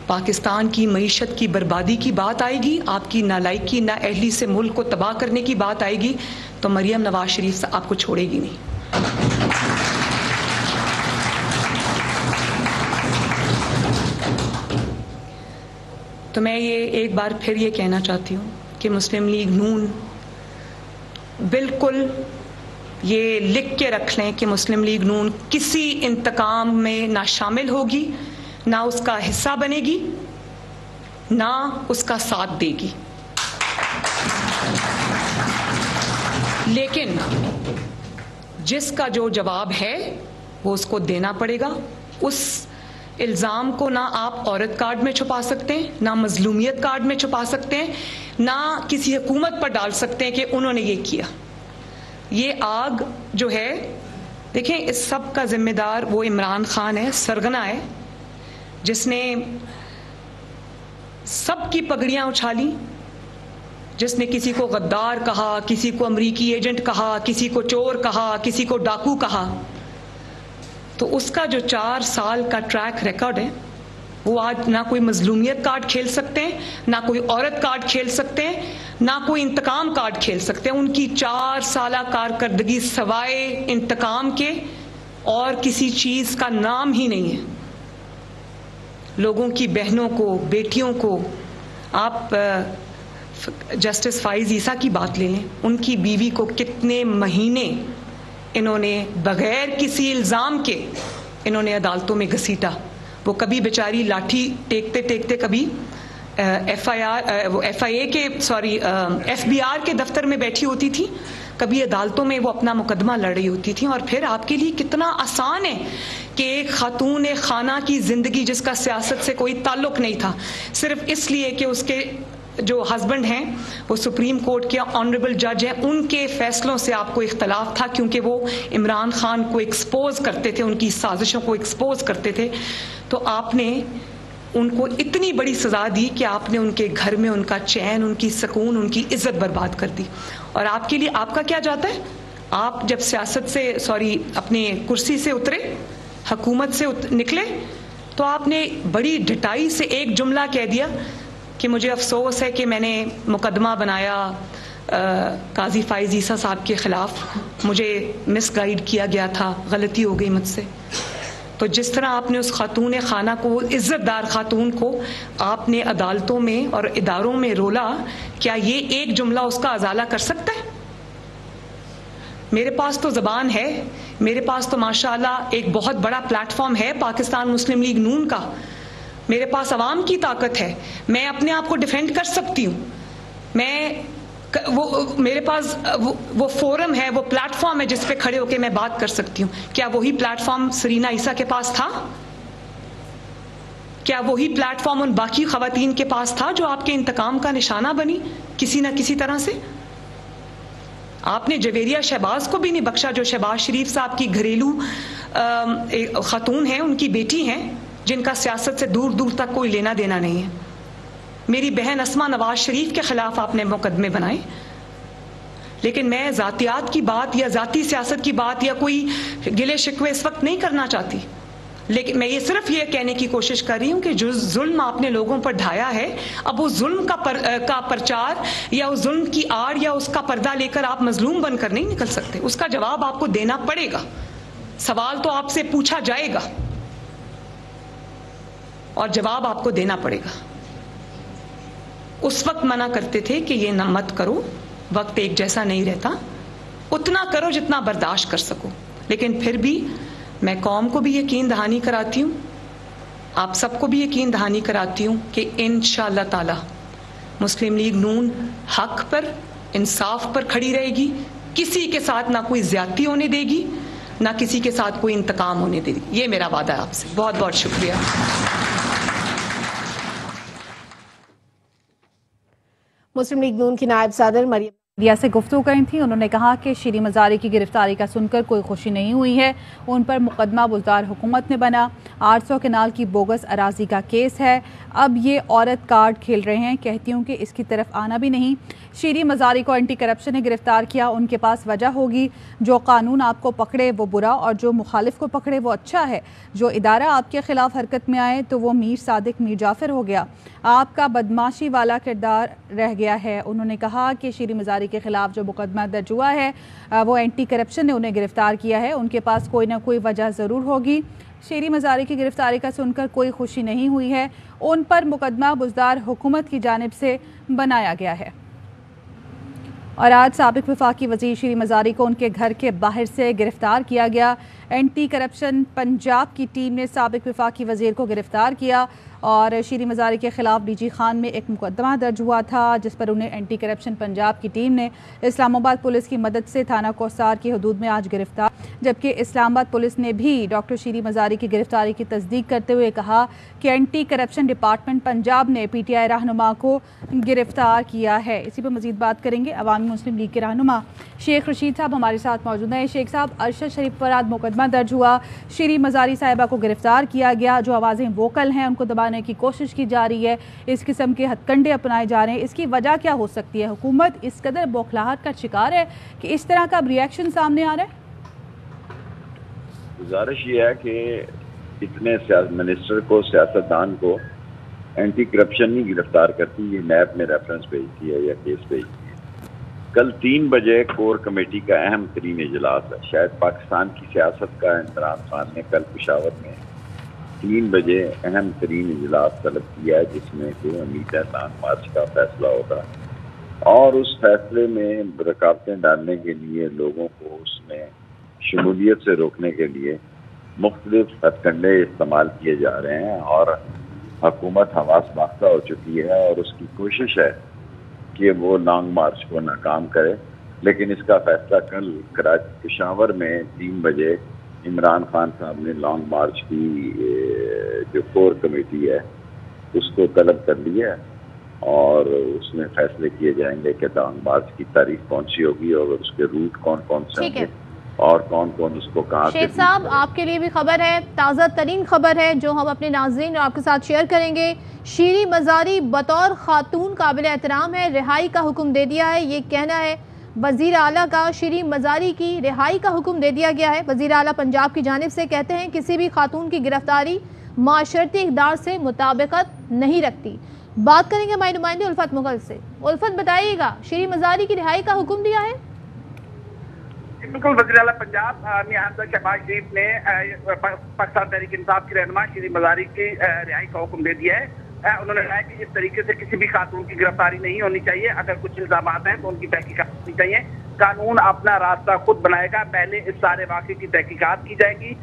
پاکستان کی معیشت کی بربادی کی بات آئے گی، آپ کی نالائکی، نااہلی سے ملک کو تباہ کرنے کی بات آئے گی، تو مریم نواز شریف آپ کو چھوڑے گی نہیں. تو میں یہ ایک بار پھر یہ کہنا چاہتی ہوں کہ مسلم لیگ نون بالکل یہ لکھ کے رکھ لیں کہ مسلم لیگ نون کسی انتقام میں نہ شامل ہوگی، نہ اس کا حصہ بنے گی، نہ اس کا ساتھ دے گی. لیکن جس کا جو جواب ہے وہ اس کو دینا پڑے گا. اس الزام کو نہ آپ عورت کارڈ میں چھپا سکتے ہیں، نہ مظلومیت کارڈ میں چھپا سکتے ہیں، نہ کسی حکومت پر ڈال سکتے ہیں کہ انہوں نے یہ کیا. یہ آگ جو ہے، دیکھیں اس سب کا ذمہ دار وہ عمران خان ہے، سرغنہ ہے، جس نے سب کی پگڑیاں اچھالی، جس نے کسی کو غدار کہا، کسی کو امریکی ایجنٹ کہا، کسی کو چور کہا، کسی کو ڈاکو کہا. تو اس کا جو 4 سال کا ٹریک ریکارڈ ہے، وہ آج نہ کوئی مظلومیت کارڈ کھیل سکتے ہیں، نہ کوئی عورت کارڈ کھیل سکتے ہیں، نہ کوئی انتقام کارڈ کھیل سکتے ہیں. ان کی 4 سالہ کارکردگی سوائے انتقام کے اور کسی چیز کا نام ہی نہیں ہے. لوگوں کی بہنوں کو، بیٹیوں کو، آپ جسٹس فائز عیسیٰ کی بات لے لیں، ان کی بیوی کو کتنے مہینے انہوں نے بغیر کسی الزام کے انہوں نے عدالتوں میں گھسیٹا. وہ کبھی بیچاری لاٹھی ٹیکتے ٹیکتے کبھی ایف بی آر کے دفتر میں بیٹھی ہوتی تھی، کبھی عدالتوں میں وہ اپنا مقدمہ لڑ رہی ہوتی تھی. اور پھر آپ کے لیے کتنا آسان ہے کہ ایک خاتون خانہ کی زندگی جس کا سیاست سے کوئی تعلق نہیں تھا، صرف اس لیے کہ اس کے جو ہسبینڈ ہیں وہ سپریم کورٹ کے آنریبل جج ہیں، ان کے فیصلوں سے آپ کو اختلاف تھا کیونکہ وہ عمران خان کو ایکسپوز کرتے تھے، ان کی سازشوں کو ایکسپوز کرتے تھے. تو آپ نے ان کو اتنی بڑی سزا دی کہ آپ نے ان کے گھر میں ان کا چین، ان کی سکون، ان کی عزت برباد کر دی. اور آپ کے لیے آپ کا کیا جاتا ہے؟ آپ جب سیاست سے اپنے کرسی سے اترے، حکومت سے نکلے، تو آپ نے بڑی ڈٹائی سے ایک جملہ کہہ دیا کہ مجھے افسوس ہے کہ میں نے مقدمہ بنایا قاضی فائز عیسیٰ صاحب کے خلاف، مجھے مس گائیڈ کیا گیا تھا، غلطی ہو گئی مجھ سے. تو جس طرح آپ نے اس خاتون خانہ کو، عزت دار خاتون کو آپ نے عدالتوں میں اور اداروں میں رولا، کیا یہ ایک جملہ اس کا ازالہ کر سکتا ہے؟ میرے پاس تو زبان ہے، میرے پاس تو ماشاءاللہ ایک بہت بڑا پلیٹ فارم ہے پاکستان مسلم لیگ نون کا، میرے پاس عوام کی طاقت ہے، میں اپنے آپ کو ڈیفینڈ کر سکتی ہوں. میرے پاس وہ فورم ہے، وہ پلیٹ فارم ہے جس پہ کھڑے ہو کے میں بات کر سکتی ہوں. کیا وہی پلیٹ فارم سرینا عیسیٰ کے پاس تھا؟ کیا وہی پلیٹ فارم ان باقی خواتین کے پاس تھا جو آپ کے انتقام کا نشانہ بنی کسی نہ کسی طرح سے؟ آپ نے جویریہ شہباز کو بھی نہیں بخشا، جو شہباز شریف صاحب کی گھریلو خاتون ہیں، ان کی بیٹی ہیں، جن کا سیاست سے دور دور تک کوئی لینا دینا نہیں ہے. میری بہن اسما نواز شریف کے خلاف آپ نے مقدمے بنائے. لیکن میں ذاتیات کی بات یا ذاتی سیاست کی بات یا کوئی گلے شکوے اس وقت نہیں کرنا چاہتی، لیکن میں یہ صرف یہ کہنے کی کوشش کر رہی ہوں کہ جو ظلم آپ نے لوگوں پر ڈھایا ہے، اب اس ظلم کا پرچار یا اس ظلم کی آڑ یا اس کا پردہ لے کر آپ مظلوم بن کر نہیں نکل سکتے. اس کا جواب آپ کو دینا پڑے گا. سوال تو آپ سے پوچھا جائے گا اور جواب آپ کو دینا پڑے گا. اس وقت منع کرتے تھے کہ یہ نہ مت کرو، وقت ایک جیسا نہیں رہتا، اتنا کرو جتنا برداشت کر سکو. لیکن پھر بھی میں قوم کو بھی یقین دہانی کراتی ہوں، آپ سب کو بھی یقین دہانی کراتی ہوں کہ انشاءاللہ تعالی مسلم لیگ نون حق پر، انصاف پر کھڑی رہے گی، کسی کے ساتھ نہ کوئی زیادتی ہونے دے گی، نہ کسی کے ساتھ کوئی انتقام ہونے دے گی. یہ میرا وعدہ ہے آپ سے. بہت بہت شکریہ. مسلم لیگ نون کی نائب صدر مریم میڈیا سے گفتگو کریں تھیں. انہوں نے کہا کہ شیریں مزاری کی گرفتاری کا سن کر کوئی خوشی نہیں ہوئی ہے. ان پر مقدمہ بلدار حکومت نے بنا 800 کنال کی بوگس اراضی کا کیس ہے. اب یہ عورت کارڈ کھیل رہے ہیں. کہتی ہوں کہ اس کی طرف آنا بھی نہیں. شیریں مزاری کو اینٹی کرپشن نے گرفتار کیا. ان کے پاس وجہ ہوگی. جو قانون آپ کو پکڑے وہ برا اور جو مخالف کو پکڑے وہ اچھا ہے. جو ادارہ آپ کے خلاف حرکت میں آئے تو وہ میر صادق میر جعفر ہو گیا. آپ کا بدماشی والا کردار رہ گیا ہے. انہوں نے کہا کہ شیریں مزاری کے خلاف جو مقدمہ درج ہوا ہے وہ اینٹی کرپشن نے انہیں گرفتار کیا ہے. ان کے پاس کوئی نہ کوئی وجہ ضرور ہوگی. شیریں مزاری کی گرفتاری کا سن کر کوئی خوشی نہیں ہوئی ہے، ان پر مقدمہ بزدار حکومت کی جانب سے بنایا گیا ہے۔ اور آج سابق وفاقی وزیر شیریں مزاری کو ان کے گھر کے باہر سے گرفتار کیا گیا۔ اینٹی کرپشن پنجاب کی ٹیم نے سابق وفاقی وزیر کو گرفتار کیا اور شیریں مزاری کے خلاف ڈی جی خان میں ایک مقدمہ درج ہوا تھا، جس پر انہیں اینٹی کرپشن پنجاب کی ٹیم نے اسلام آباد پولیس کی مدد سے تھانہ کوسار کی حدود میں آج گرفتار، جبکہ اسلام آباد پولیس نے بھی ڈاکٹر شیریں مزاری کی گرفتاری کی تصدیق کرتے ہوئے کہا کہ اینٹی کرپشن ڈپارٹمنٹ پنجاب نے پی ٹی آئی رہنما کو گرفتار کیا ہے۔ اسی پر مزید بات کریں گے عوامی مسلم لیگ کے رہنما شیخ رشید صاحب ہمارے ساتھ موجود ہیں۔ شیخ صاحب، ارشد شریف پر آج مقدمہ درج ہوا، شیریں مزاری صاحبہ کو گرفتار کیا گیا، جو آوازیں ووکل ہیں ان کو دبانے کی کوشش کی جا رہی ہے، اس قسم کے ہتھ کنڈے اپنائے جا رہے ہیں، اس کی وجہ کیا ہو سکتی ہے؟ حکومت اس قدر بوکھلاہٹ کا شکار ہے کہ اس طرح کا ریئیکشن سامنے آ رہا ہے؟ گزارش یہ ہے کہ اتنے منسٹر کو، سیاستدان کو اینٹی کرپشن نہیں گرفتار کرتی، یہ نیب میں ریفرنس بھیجتی ہے یا کیس بھیجتی ہے۔ کل 3 بجے کور کمیٹی کا اہم ترین اجلاس ہے، شاید پاکستان کی سیاست کا عمران خان نے کل پشاور میں 3 بجے اہم ترین اجلاس طلب کیا ہے، جس میں کہ امید ہے لانگ مارچ کا فیصلہ ہوگا اور اس فیصلے میں رکاوٹیں ڈالنے کے لیے لوگوں کو اس میں شمولیت سے روکنے کے لیے مختلف ہتھ کنڈے استعمال کیے جا رہے ہیں اور حکومت حواس باختہ ہو چکی ہے اور اس کی کوشش ہے کہ وہ لانگ مارچ کو ناکام کرے، لیکن اس کا فیصلہ کل پشاور میں 3 بجے عمران خان صاحب نے لانگ مارچ کی جو کور کمیٹی ہے اس کو طلب کر لیا ہے اور اس میں فیصلے کیے جائیں گے کہ لانگ مارچ کی تاریخ کون سی ہوگی اور اس کے روٹ کون کون سے ہوں گے اور کون کون اس کو کہاں سے۔ شیخ صاحب، آپ کے لیے بھی خبر ہے، تازہ ترین خبر ہے جو ہم اپنے ناظرین اور آپ کے ساتھ شیئر کریں گے۔ شیریں مزاری بطور خاتون قابل احترام ہے، رہائی کا حکم دے دیا ہے، یہ کہنا ہے وزیر اعلیٰ کا۔ شیریں مزاری کی رہائی کا حکم دے دیا گیا ہے وزیر اعلیٰ پنجاب کی جانب سے، کہتے ہیں کسی بھی خاتون کی گرفتاری معاشرتی اقدار سے مطابقت نہیں رکھتی۔ بات کریں گے ہمارے نمائندے الفت مغل سے۔ الفت، بتائیے گا شیریں مزاری کی رہائی کا حکم دیا ہے؟ بالکل، وزیر اعلیٰ پنجاب میاں حمزہ شہباز شریف نے پاکستان تحریک انصاف کی رہنما شیریں مزاری کی رہائی کا حکم دے دیا ہے۔ انہوں نے کہا کہ اس طریقے سے کسی بھی خاتون کی گرفتاری نہیں ہونی چاہیے، اگر کچھ الزامات ہیں تو ان کی تحقیقات ہونی چاہیے، قانون اپنا راستہ خود بنائے گا، پہلے اس سارے واقعے کی تحقیقات کی جائے گی،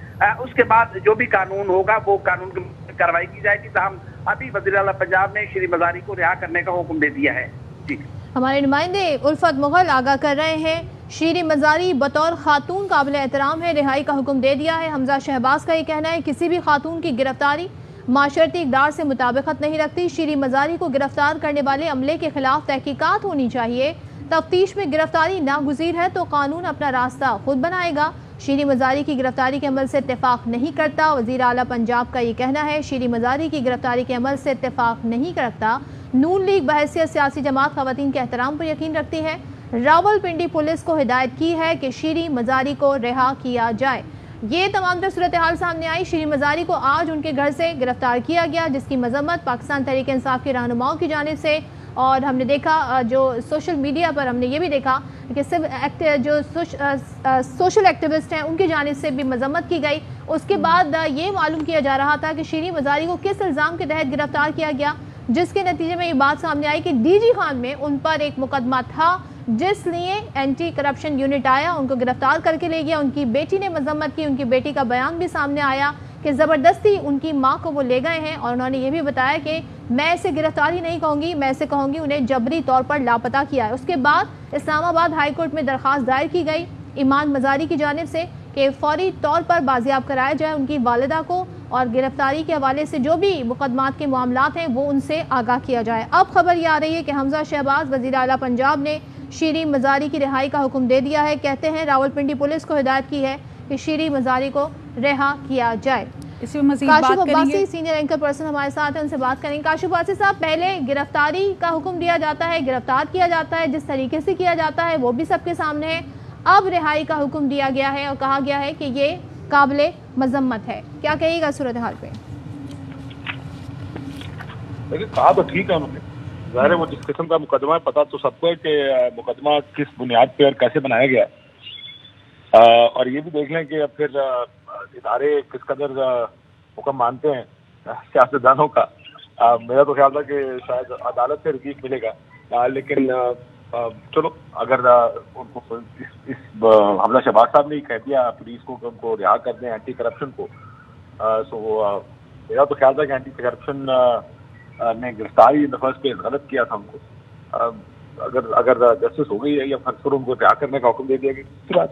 اس کے بعد جو بھی قانون ہوگا وہ قانون کی کارروائی کی جائے گی۔ تاہم ابھی وزیر اعلیٰ پنجاب نے شیریں مزاری کو رہا کرنے کا حکم دے دیا ہے۔ جی، ہمارے نمائندے الفت مغل آگاہ کر رہے ہیں شیریں مزاری بطور خاتون قابل احترام ہے، رہائی کا حکم دے دیا ہے۔ حمزہ شہباز کا یہ کہنا ہے کسی بھی خاتون کی گرفتاری معاشرتی اقدار سے مطابقت نہیں رکھتی، شیریں مزاری کو گرفتار کرنے والے عملے کے خلاف تحقیقات ہونی چاہیے، تفتیش میں گرفتاری ناگزیر ہے تو قانون اپنا راستہ خود بنائے گا۔ شیریں مزاری کی گرفتاری کے عمل سے اتفاق نہیں کرتا، وزیر اعلیٰ پنجاب کا یہ کہنا ہے شیریں مزاری کی گرفتاری کے عمل سے اتفاق نہیں کرتا۔ نون لیگ بحیثیت سیاسی جماعت خواتین کے احترام پر یقین رکھتی ہے، راولپنڈی پولیس کو ہدایت کی ہے کہ شیریں مزاری کو رہا کیا جائے۔ یہ تمام تر صورتحال سامنے آئی، شیریں مزاری کو آج ان کے گھر سے گرفتار کیا گیا، جس کی مذمت پاکستان تحریک انصاف کے رہنماؤں کی جانب سے، اور ہم نے دیکھا جو سوشل میڈیا پر ہم نے یہ بھی دیکھا کہ جو سوشل ایکٹیوسٹ ہیں ان کی جانب سے بھی مذمت کی گئی۔ اس کے بعد یہ معلوم کیا جا رہا تھا کہ شیریں مزاری کو کس الزام کے تحت گرفتار کیا گیا، جس کے نتیجے میں یہ بات سامنے آئی کہ ڈی جی خان میں ان پر ایک مقدمہ تھا، جس لیے اینٹی کرپشن یونٹ آیا، ان کو گرفتار کر کے لے گیا۔ ان کی بیٹی نے مذمت کی، ان کی بیٹی کا بیان بھی سامنے آیا کہ زبردستی ان کی ماں کو وہ لے گئے ہیں، اور انہوں نے یہ بھی بتایا کہ میں اسے گرفتاری نہیں کہوں گی، میں اسے کہوں گی انہیں جبری طور پر لاپتہ کیا ہے۔ اس کے بعد اسلام آباد ہائی کورٹ میں درخواست دائر کی گئی ایمان مزاری کی جانب سے کہ فوری طور پر بازیاب کرایا جائے ان کی والدہ کو، اور گرفتاری کے حوالے سے جو بھی مقدمات کے معاملات ہیں وہ ان سے آگاہ کیا جائے۔ اب خبر یہ آ رہی ہے کہ حمزہ شہباز وزیر اعلیٰ پنجاب نے شیریں مزاری کی رہائی کا حکم دے دیا ہے، کہتے ہیں راولپنڈی پولیس کو ہدایت کی ہے کہ شیریں مزاری کو رہا کیا جائے۔ اس میں مزید Kashif Abbasi senior anchor person ہمارے ساتھ ہیں، ان سے بات کریں گے۔ کاشف عباسی صاحب، پہلے گرفتاری کا حکم دیا جاتا ہے، گرفتار کیا جاتا ہے، جس طریقے سے کیا جاتا ہے وہ بھی سب کے سامنے ہے، اب رہائی کا حکم دیا گیا ہے اور کہا گیا ہے کہ یہ قابل مذمت ہے، کیا کہیے گا صورتحال پہ؟ لیکن کہا تو ٹھیک ہے انہوں نے، ظاہر ہے وہ جس قسم کا مقدمہ ہے پتا تو سب کو ہے کہ مقدمہ کس بنیاد پہ اور کیسے بنایا گیا، اور یہ بھی دیکھ لیں کہ اب پھر ادارے کس قدر حکم مانتے ہیں سیاستدانوں کا. میرا تو خیال تھا کہ شاید عدالت سے ریلیف ملے گا, لیکن چلو اگر ان کو حمزہ شہباز صاحب نے کہہ دیا پولیس کو کہ ان کو رہا کر دیں اینٹی کرپشن کو, سو میرا تو خیال تھا کہ اینٹی کرپشن نے گرفتاری فرسٹ پہ غلط کیا تھا ان کو. اگر جسٹس ہو گئی ہے یا پھر ان کو رہا کرنے کا حکم دے دیا گیا اس بات.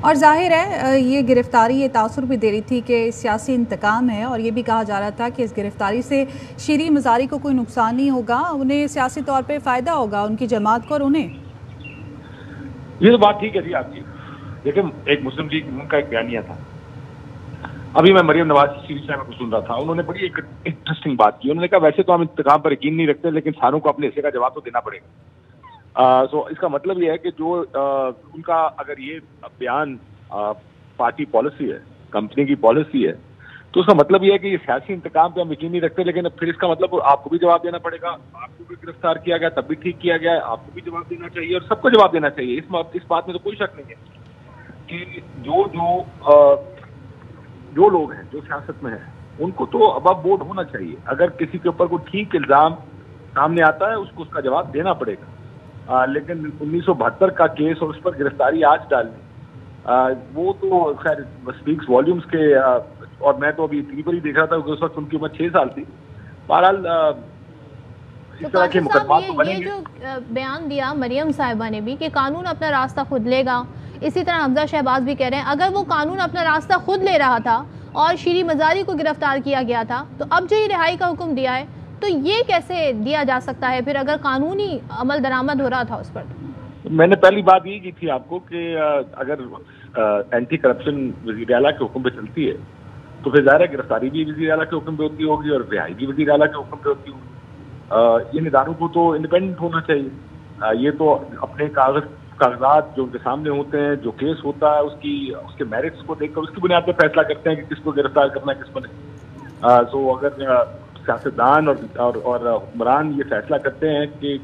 اور ظاہر ہے یہ گرفتاری یہ تاثر بھی دے رہی تھی کہ سیاسی انتقام ہے, اور یہ بھی کہا جا رہا تھا کہ اس گرفتاری سے شیریں مزاری کو کوئی نقصان نہیں ہوگا, انہیں سیاسی طور پہ فائدہ ہوگا, ان کی جماعت کو اور انہیں. یہ تو بات ٹھیک ہے جی آپ کی. دیکھیں ایک مسلم لیگ نون کا ایک بیانیہ تھا, ابھی میں مریم نواز کی سیریز میں سن رہا تھا, انہوں نے بڑی ایک انٹرسٹنگ بات کی. انہوں نے کہا ویسے تو ہم انتقام پر یقین نہیں رکھتے, لیکن ساروں کو اپنے حصے کا جواب تو دینا پڑے گا. سو اس کا مطلب یہ ہے کہ جو ان کا اگر یہ بیان پارٹی پالیسی ہے, کمپنی کی پالیسی ہے, تو اس کا مطلب یہ ہے کہ یہ سیاسی انتقام پہ ہم یقین نہیں رکھتے, لیکن پھر اس کا مطلب آپ کو بھی جواب دینا پڑے گا. آپ کو بھی گرفتار کیا گیا تب بھی ٹھیک کیا گیا ہے, آپ کو بھی جواب دینا چاہیے اور سب کو جواب دینا چاہیے. اس بات میں تو کوئی شک نہیں ہے کہ جو لوگ ہیں جو سیاست میں ہیں ان کو تو اب بورڈ ہونا چاہیے. اگر کسی کے اوپر کوئی ٹھیک الزام سامنے آتا ہے اس کو اس کا جواب دینا پڑے گا. لیکن 1972 کا کیس اور اس پر گرفتاری آج ڈالنی وہ تو خیر اسپیکس والیومز کے, اور میں تو ابھی ٹی وی پر ہی دیکھ رہا تھا کہ اس وقت ان کی عمر 6 سال تھی. بہرحال اس طرح کے مقدمات تو بنیں گے. یہ جو بیان دیا مریم صاحبہ نے بھی کہ قانون اپنا راستہ خود لے گا, اسی طرح حمزہ شہباز بھی کہہ رہے ہیں اگر وہ قانون اپنا راستہ خود لے رہا تھا اور شیریں مزاری کو گرفتار کیا گیا تھا تو اب جو یہ رہائی کا حکم دیا ہے تو یہ کیسے دیا جا سکتا ہے پھر اگر قانونی عمل درآمد ہو رہا تھا اس پر؟ میں نے پہلی بات یہ کی تھی آپ کو کہ اگر اینٹی کرپشن وزیر اعلیٰ کے حکم پہ چلتی ہے تو پھر ظاہر ہے گرفتاری بھی وزیر اعلیٰ کے حکم پہ ہوتی ہوگی اور رہائی بھی وزیر اعلیٰ کے حکم پہ ہوتی ہوگی. ان اداروں کو تو انڈیپینڈنٹ ہونا چاہیے. یہ تو اپنے کاغذات جو ان کے سامنے ہوتے ہیں, جو کیس ہوتا ہے اس کے میرٹس کو دیکھ کر اس کی بنیاد پہ فیصلہ کرتے ہیں کہ کس کو گرفتار کرنا ہے کس کو نہیں. سو اگر سیاستدان اور حکمران یہ فیصلہ کرتے ہیں کہ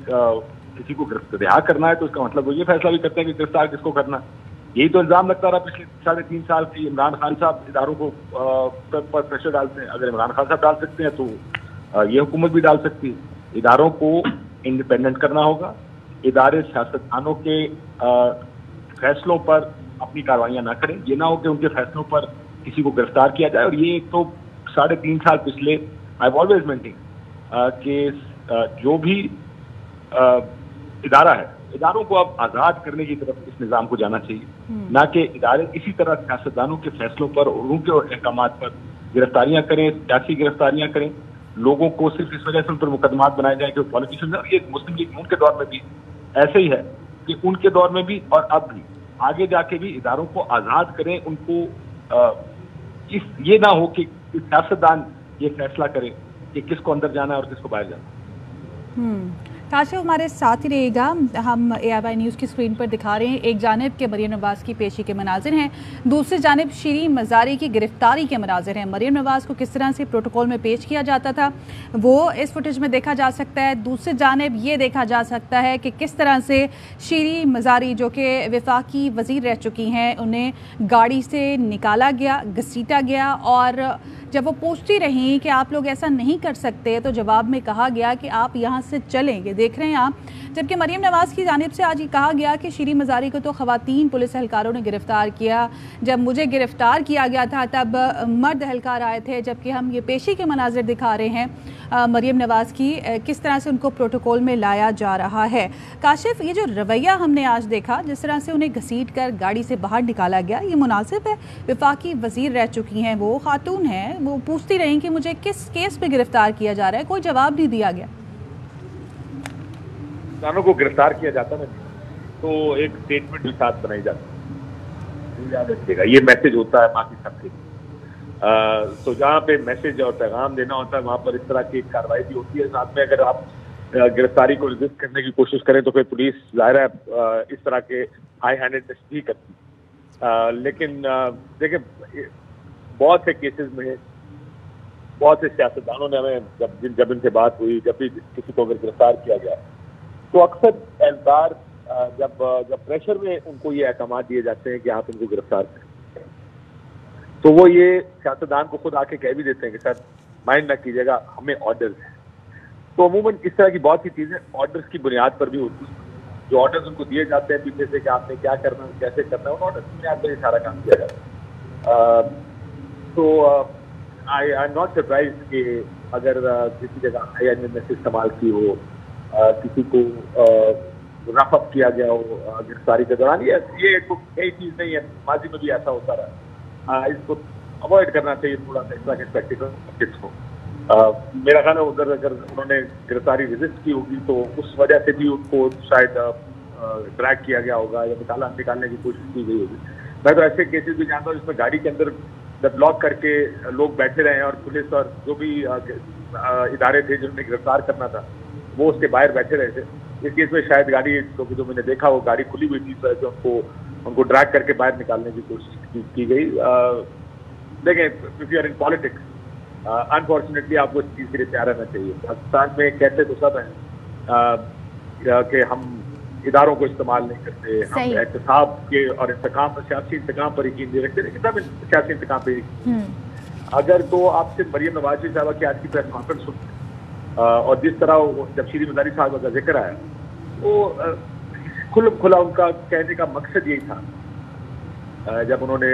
کسی کو رہا کرنا ہے تو اس کا مطلب وہ یہ فیصلہ بھی کرتے ہیں کہ گرفتار کس کو کرنا. یہی تو الزام لگتا رہا پچھلے 3.5 سال کی. عمران خان صاحب اداروں کو پر پریشر ڈالتے ہیں. اگر عمران خان صاحب ڈال سکتے ہیں تو یہ حکومت بھی ڈال سکتی ہے. اداروں کو انڈیپینڈنٹ کرنا ہوگا. ادارے سیاستدانوں کے فیصلوں پر اپنی کارروائیاں نہ کریں. یہ نہ ہو کہ ان کے فیصلوں پر کسی کو گرفتار کیا جائے. اور یہ تو 3.5 سال پچھلے آئی آلویز مینٹین کہ جو بھی ادارہ ہے اداروں کو اب آزاد کرنے کی طرف اس نظام کو جانا چاہیے, نہ کہ ادارے اسی طرح سیاستدانوں کے فیصلوں پر اور ان کے احکامات پر گرفتاریاں کریں, سیاسی گرفتاریاں کریں. لوگوں کو صرف اس وجہ سے ان پر مقدمات بنائے جائیں کہ پالیٹیشین. یہ مسلم لیگ نون کے دور میں بھی ایسے ہی ہے کہ ان کے دور میں بھی اور اب بھی آگے جا کے بھی اداروں کو آزاد کریں. ان کو یہ نہ ہو کہ سیاستدان یہ فیصلہ کرے کہ کس کو اندر جانا ہے اور کس کو باہر جانا ہے. کاشف ہمارے ساتھ ہی رہے گا. ہم AIY نیوز کی اسکرین پر دکھا رہے ہیں ایک جانب کے مریم نواز کی پیشی کے مناظر ہیں, دوسری جانب شیریں مزاری کی گرفتاری کے مناظر ہیں. مریم نواز کو کس طرح سے پروٹوکول میں پیش کیا جاتا تھا وہ اس فوٹیج میں دیکھا جا سکتا ہے. دوسری جانب یہ دیکھا جا سکتا ہے کہ کس طرح سے شیریں مزاری جو کہ وفاقی وزیر رہ چکی ہیں انہیں گاڑی سے نکالا گیا, گھسیٹا گیا, اور جب وہ پوچھتی رہیں کہ آپ لوگ ایسا نہیں کر سکتے تو جواب میں کہا گیا کہ آپ یہاں سے چلیں. یہ دیکھ رہے ہیں آپ. جبکہ مریم نواز کی جانب سے آج یہ کہا گیا کہ شیریں مزاری کو تو خواتین پولیس اہلکاروں نے گرفتار کیا, جب مجھے گرفتار کیا گیا تھا تب مرد اہلکار آئے تھے. جبکہ ہم یہ پیشی کے مناظر دکھا رہے ہیں مریم نواز کی, کس طرح سے ان کو پروٹوکول میں لایا جا رہا ہے. کاشف, یہ جو رویہ ہم نے آج دیکھا جس طرح سے انہیں گھسیٹ کر گاڑی سے باہر نکالا گیا, یہ مناسب ہے؟ وفاقی وزیر رہ چکی ہیں, وہ خاتون ہیں, وہ پوچھتی رہیں کہ مجھے کس کیس پہ گرفتار کیا جا رہا ہے, کوئی جواب نہیں دیا گیا. انسانوں کو گرفتار کیا جاتا ہے تو ایک اسٹیٹمنٹ بھی ساتھ بنائی جاتی ہے, یاد رکھیے گا. یہ میسج ہوتا ہے باقی سب کے. تو جہاں پہ میسج اور پیغام دینا ہوتا ہے وہاں پر اس طرح کی کارروائی بھی ہوتی ہے. ساتھ میں اگر آپ گرفتاری کو ریزسٹ کرنے کی کوشش کریں تو پھر پولیس ظاہر ہے اس طرح کے ہائی ہینڈیڈنس بھی کرتی. لیکن دیکھیں بہت سے کیسز میں بہت سے سیاستدانوں نے ہمیں جب ان سے بات ہوئی, جب بھی کسی کو اگر گرفتار کیا گیا تو اکثر اہلکار جب پریشر میں ان کو یہ احکامات دیے جاتے ہیں کہ آپ ان کو گرفتار کریں تو وہ یہ سیاستدان کو خود آ کے کہہ بھی دیتے ہیں کہ سر مائنڈ نہ کیجیے گا، ہمیں آرڈرز ہیں. تو عموماً اس طرح کی بہت سی چیزیں آرڈرز کی بنیاد پر بھی ہوتی ہیں. جو آرڈرز ان کو دیے جاتے ہیں پیچھے سے کہ آپ نے کیا کرنا ہے کیسے کرنا ہے، ان آرڈرز کی بنیاد پر یہ سارا کام کیا جاتا ہے. تو آئی ایم ناٹ سرپرائز کہ اگر کسی جگہ INMS استعمال کی ہو، کسی کو رف اپ کیا گیا ہو گرفتاری کے دوران. یہ نئی چیز نہیں ہے، ماضی میں بھی ایسا ہوتا رہا. اس کو اوائڈ کرنا چاہیے تھوڑا سا اس طرح کے پریکٹیکل کو. میرا خیال ہے ادھر اگر انہوں نے گرفتاری ریزسٹ کی ہوگی تو اس وجہ سے بھی ان کو شاید ٹریک کیا گیا ہوگا یا نکالنے کی کوشش کی گئی ہوگی. میں تو ایسے کیسز بھی جانتا ہوں جس میں گاڑی کے اندر بلاک کر کے لوگ بیٹھے رہے ہیں اور پولیس اور جو بھی ادارے تھے جنہوں نے گرفتار کرنا تھا وہ اس کے باہر بیٹھے رہے تھے. اس کیس میں شاید گاڑی جو میں نے دیکھا وہ گاڑی کھلی ہوئی تھی، ان کو ڈریگ کر کے باہر نکالنے کی کوشش کی گئی. دیکھیں if you are in politics unfortunately آپ کو اس چیز کے لیے تیار رہنا چاہیے. پاکستان میں کہتے تو سب ہیں کہ ہم اداروں کو استعمال نہیں کرتے، ہم احتساب کے اور انتقام سیاسی انتقام پر یقین نہیں رکھتے، لیکن سب سیاسی انتقام پہ اگر تو آپ سے مریم نواز صاحبہ کی آج کی پریس کانفرنس سنتے اور جس طرح جب شیریں مزاری صاحبہ کا ذکر آیا وہ کھلا ان کا کہنے کا مقصد یہی تھا جب انہوں نے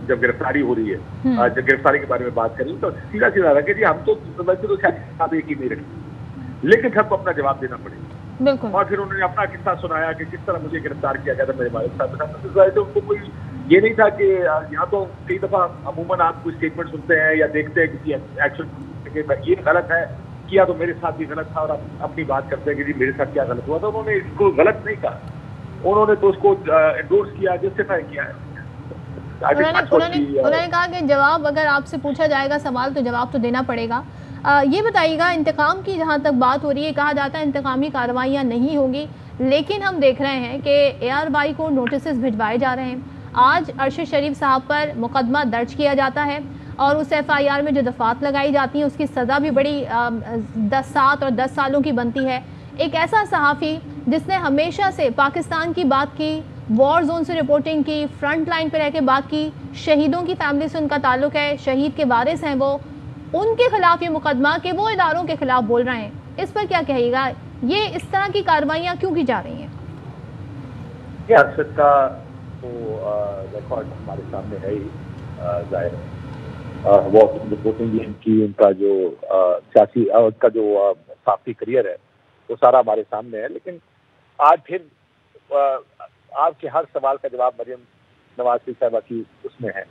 جب گرفتاری ہو رہی ہے، جب گرفتاری کے بارے میں بات کری تو سیدھا رہا کہ جی ہم تو ویسے تو سیاسی انتقام پہ یقین نہیں رکھتے، لیکن سب کو اپنا جواب دینا پڑے گا. اور پھر انہوں نے اپنا قصہ سنایا کہ کس طرح مجھے گرفتار کیا گیا تھا میرے والد صاحب. ان کو کوئی یہ نہیں تھا کہ یہاں تو کئی دفعہ عموماً آپ کوئی اسٹیٹمنٹ سنتے ہیں یا دیکھتے ہیں کسی ایکشن کہ یہ غلط ہے کیا تو میرے ساتھ بھی غلط تھا، اور اپنی بات کرتے ہیں کہ جی میرے ساتھ کیا غلط ہوا تھا. انہوں نے اس کو غلط نہیں کہا، انہوں نے تو اس کو انڈورس کیا، جسٹیفائی کیا ہے. انہوں نے کہا کہ جواب اگر آپ سے پوچھا جائے گا سوال تو جواب تو دینا پڑے گا. یہ بتائیے گا انتقام کی جہاں تک بات ہو رہی ہے، کہا جاتا ہے انتقامی کارروائیاں نہیں ہوں گی، لیکن ہم دیکھ رہے ہیں کہ ARY کو نوٹسز بھجوائے جا رہے ہیں. آج ارشد شریف صاحب پر مقدمہ درج کیا جاتا ہے اور اس FIR میں جو دفعات لگائی جاتی ہیں اس کی سزا بھی بڑی 7 اور 10 سالوں کی بنتی ہے. ایک ایسا صحافی جس نے ہمیشہ سے پاکستان کی بات کی، وار زون سے رپورٹنگ کی، فرنٹ لائن پہ رہ کے بات کی، شہیدوں کی فیملی سے ان کا تعلق ہے، شہید کے وارث ہیں وہ، ان کے خلاف یہ مقدمہ کہ وہ اداروں کے خلاف بول رہے ہیں، اس پر کیا کہیے گا؟ یہ اس طرح کی کارروائیاں کیوں کی جا رہی ہیں؟ یہ ارشد کا تو ریکارڈ ہمارے سامنے ہے ہی ظاہر ہے، وہ رپورٹنگ ان کا جو سیاسی ان کا جو صحافی کریئر ہے وہ سارا ہمارے سامنے ہے. لیکن آج پھر آپ کے ہر سوال کا جواب مریم نواز صاحبہ کی اس میں ہے.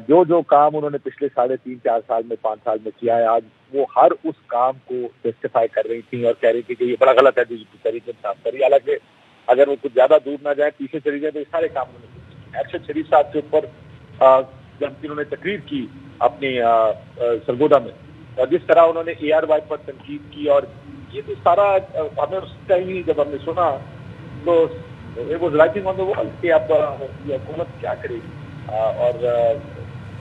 جو کام انہوں نے پچھلے 3.5-4 سال میں 5 سال میں کیا ہے، آج وہ ہر اس کام کو جسٹیفائی کر رہی تھیں اور کہہ رہی تھی کہ یہ بڑا غلط ہے جو طریقے سے صاف کری. حالانکہ اگر وہ کچھ زیادہ دور نہ جائیں پیچھے چلی جائیں تو یہ سارے کام انہوں نے ارشد شریف صاحب کے اوپر جب انہوں نے تقریر کی اپنی سرگودا میں اور جس طرح انہوں نے ARY پر تنقید کی، اور یہ تو سارا ہمیں اس ٹائم ہی جب ہم نے سنا تو it was writing on the wall کہ اب یہ حکومت کیا کرے گی. اور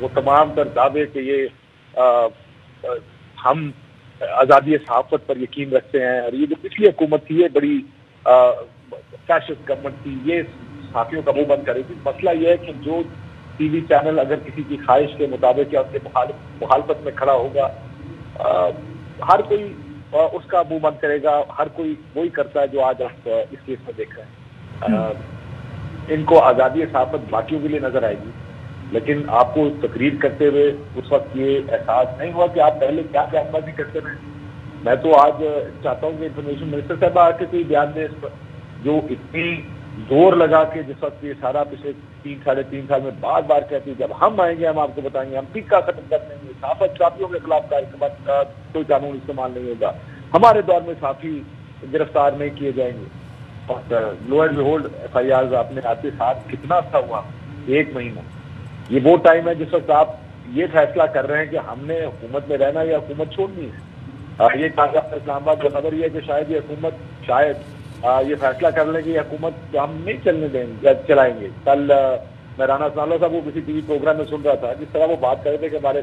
وہ تمام تر دعوے کہ یہ ہم آزادی صحافت پر یقین رکھتے ہیں، اور یہ جو پچھلی حکومت تھی یہ بڑی فیشسٹ گورنمنٹ تھی، یہ صحافیوں کا منہ بند کر رہی تھی. مسئلہ یہ ہے کہ جو ٹی وی چینل اگر کسی کی خواہش کے مطابق یا اس کے مخالفت میں کھڑا ہوگا، ہر کوئی اس کا منہ بند کرے گا. ہر کوئی وہی کرتا ہے جو آج آپ اس کیس میں دیکھ رہے ہیں. ان کو آزادی صحافت باقیوں کے لیے نظر آئے گی، لیکن آپ کو تقریر کرتے ہوئے اس وقت یہ احساس نہیں ہوا کہ آپ پہلے کیا بیان بازی کرتے رہے. میں تو آج چاہتا ہوں کہ انفارمیشن منسٹر صاحب آ کے کوئی بیان دیں اس پر، جو اتنی زور لگا کے جس وقت یہ سارا پچھلے 3-3.5 سال میں بار بار کہتی ہے جب ہم آئیں گے ہم آپ کو بتائیں گے، ہم ٹکا ختم کر دیں گے، صحافت صحافیوں کے خلاف کوئی قانون استعمال نہیں ہوگا، ہمارے دور میں صحافی گرفتار نہیں کیے جائیں گے. اور لو اینڈ بیہولڈ FIRs آپ نے آتے ساتھ کتنا تھا ہوا 1 مہینہ. یہ وہ ٹائم ہے جس وقت آپ یہ فیصلہ کر رہے ہیں کہ ہم نے حکومت میں رہنا یا حکومت چھوڑنی ہے. یہ کہا اسلام آباد جو خبر یہ ہے کہ شاید یہ حکومت یہ فیصلہ کر لیں کہ یہ حکومت ہم نہیں چلنے دیں گے، چلائیں گے. کل میں رانا ثناء اللہ صاحب وہ کسی ٹی وی پروگرام میں سن رہا تھا جس طرح وہ بات کر رہے تھے کہ ہمارے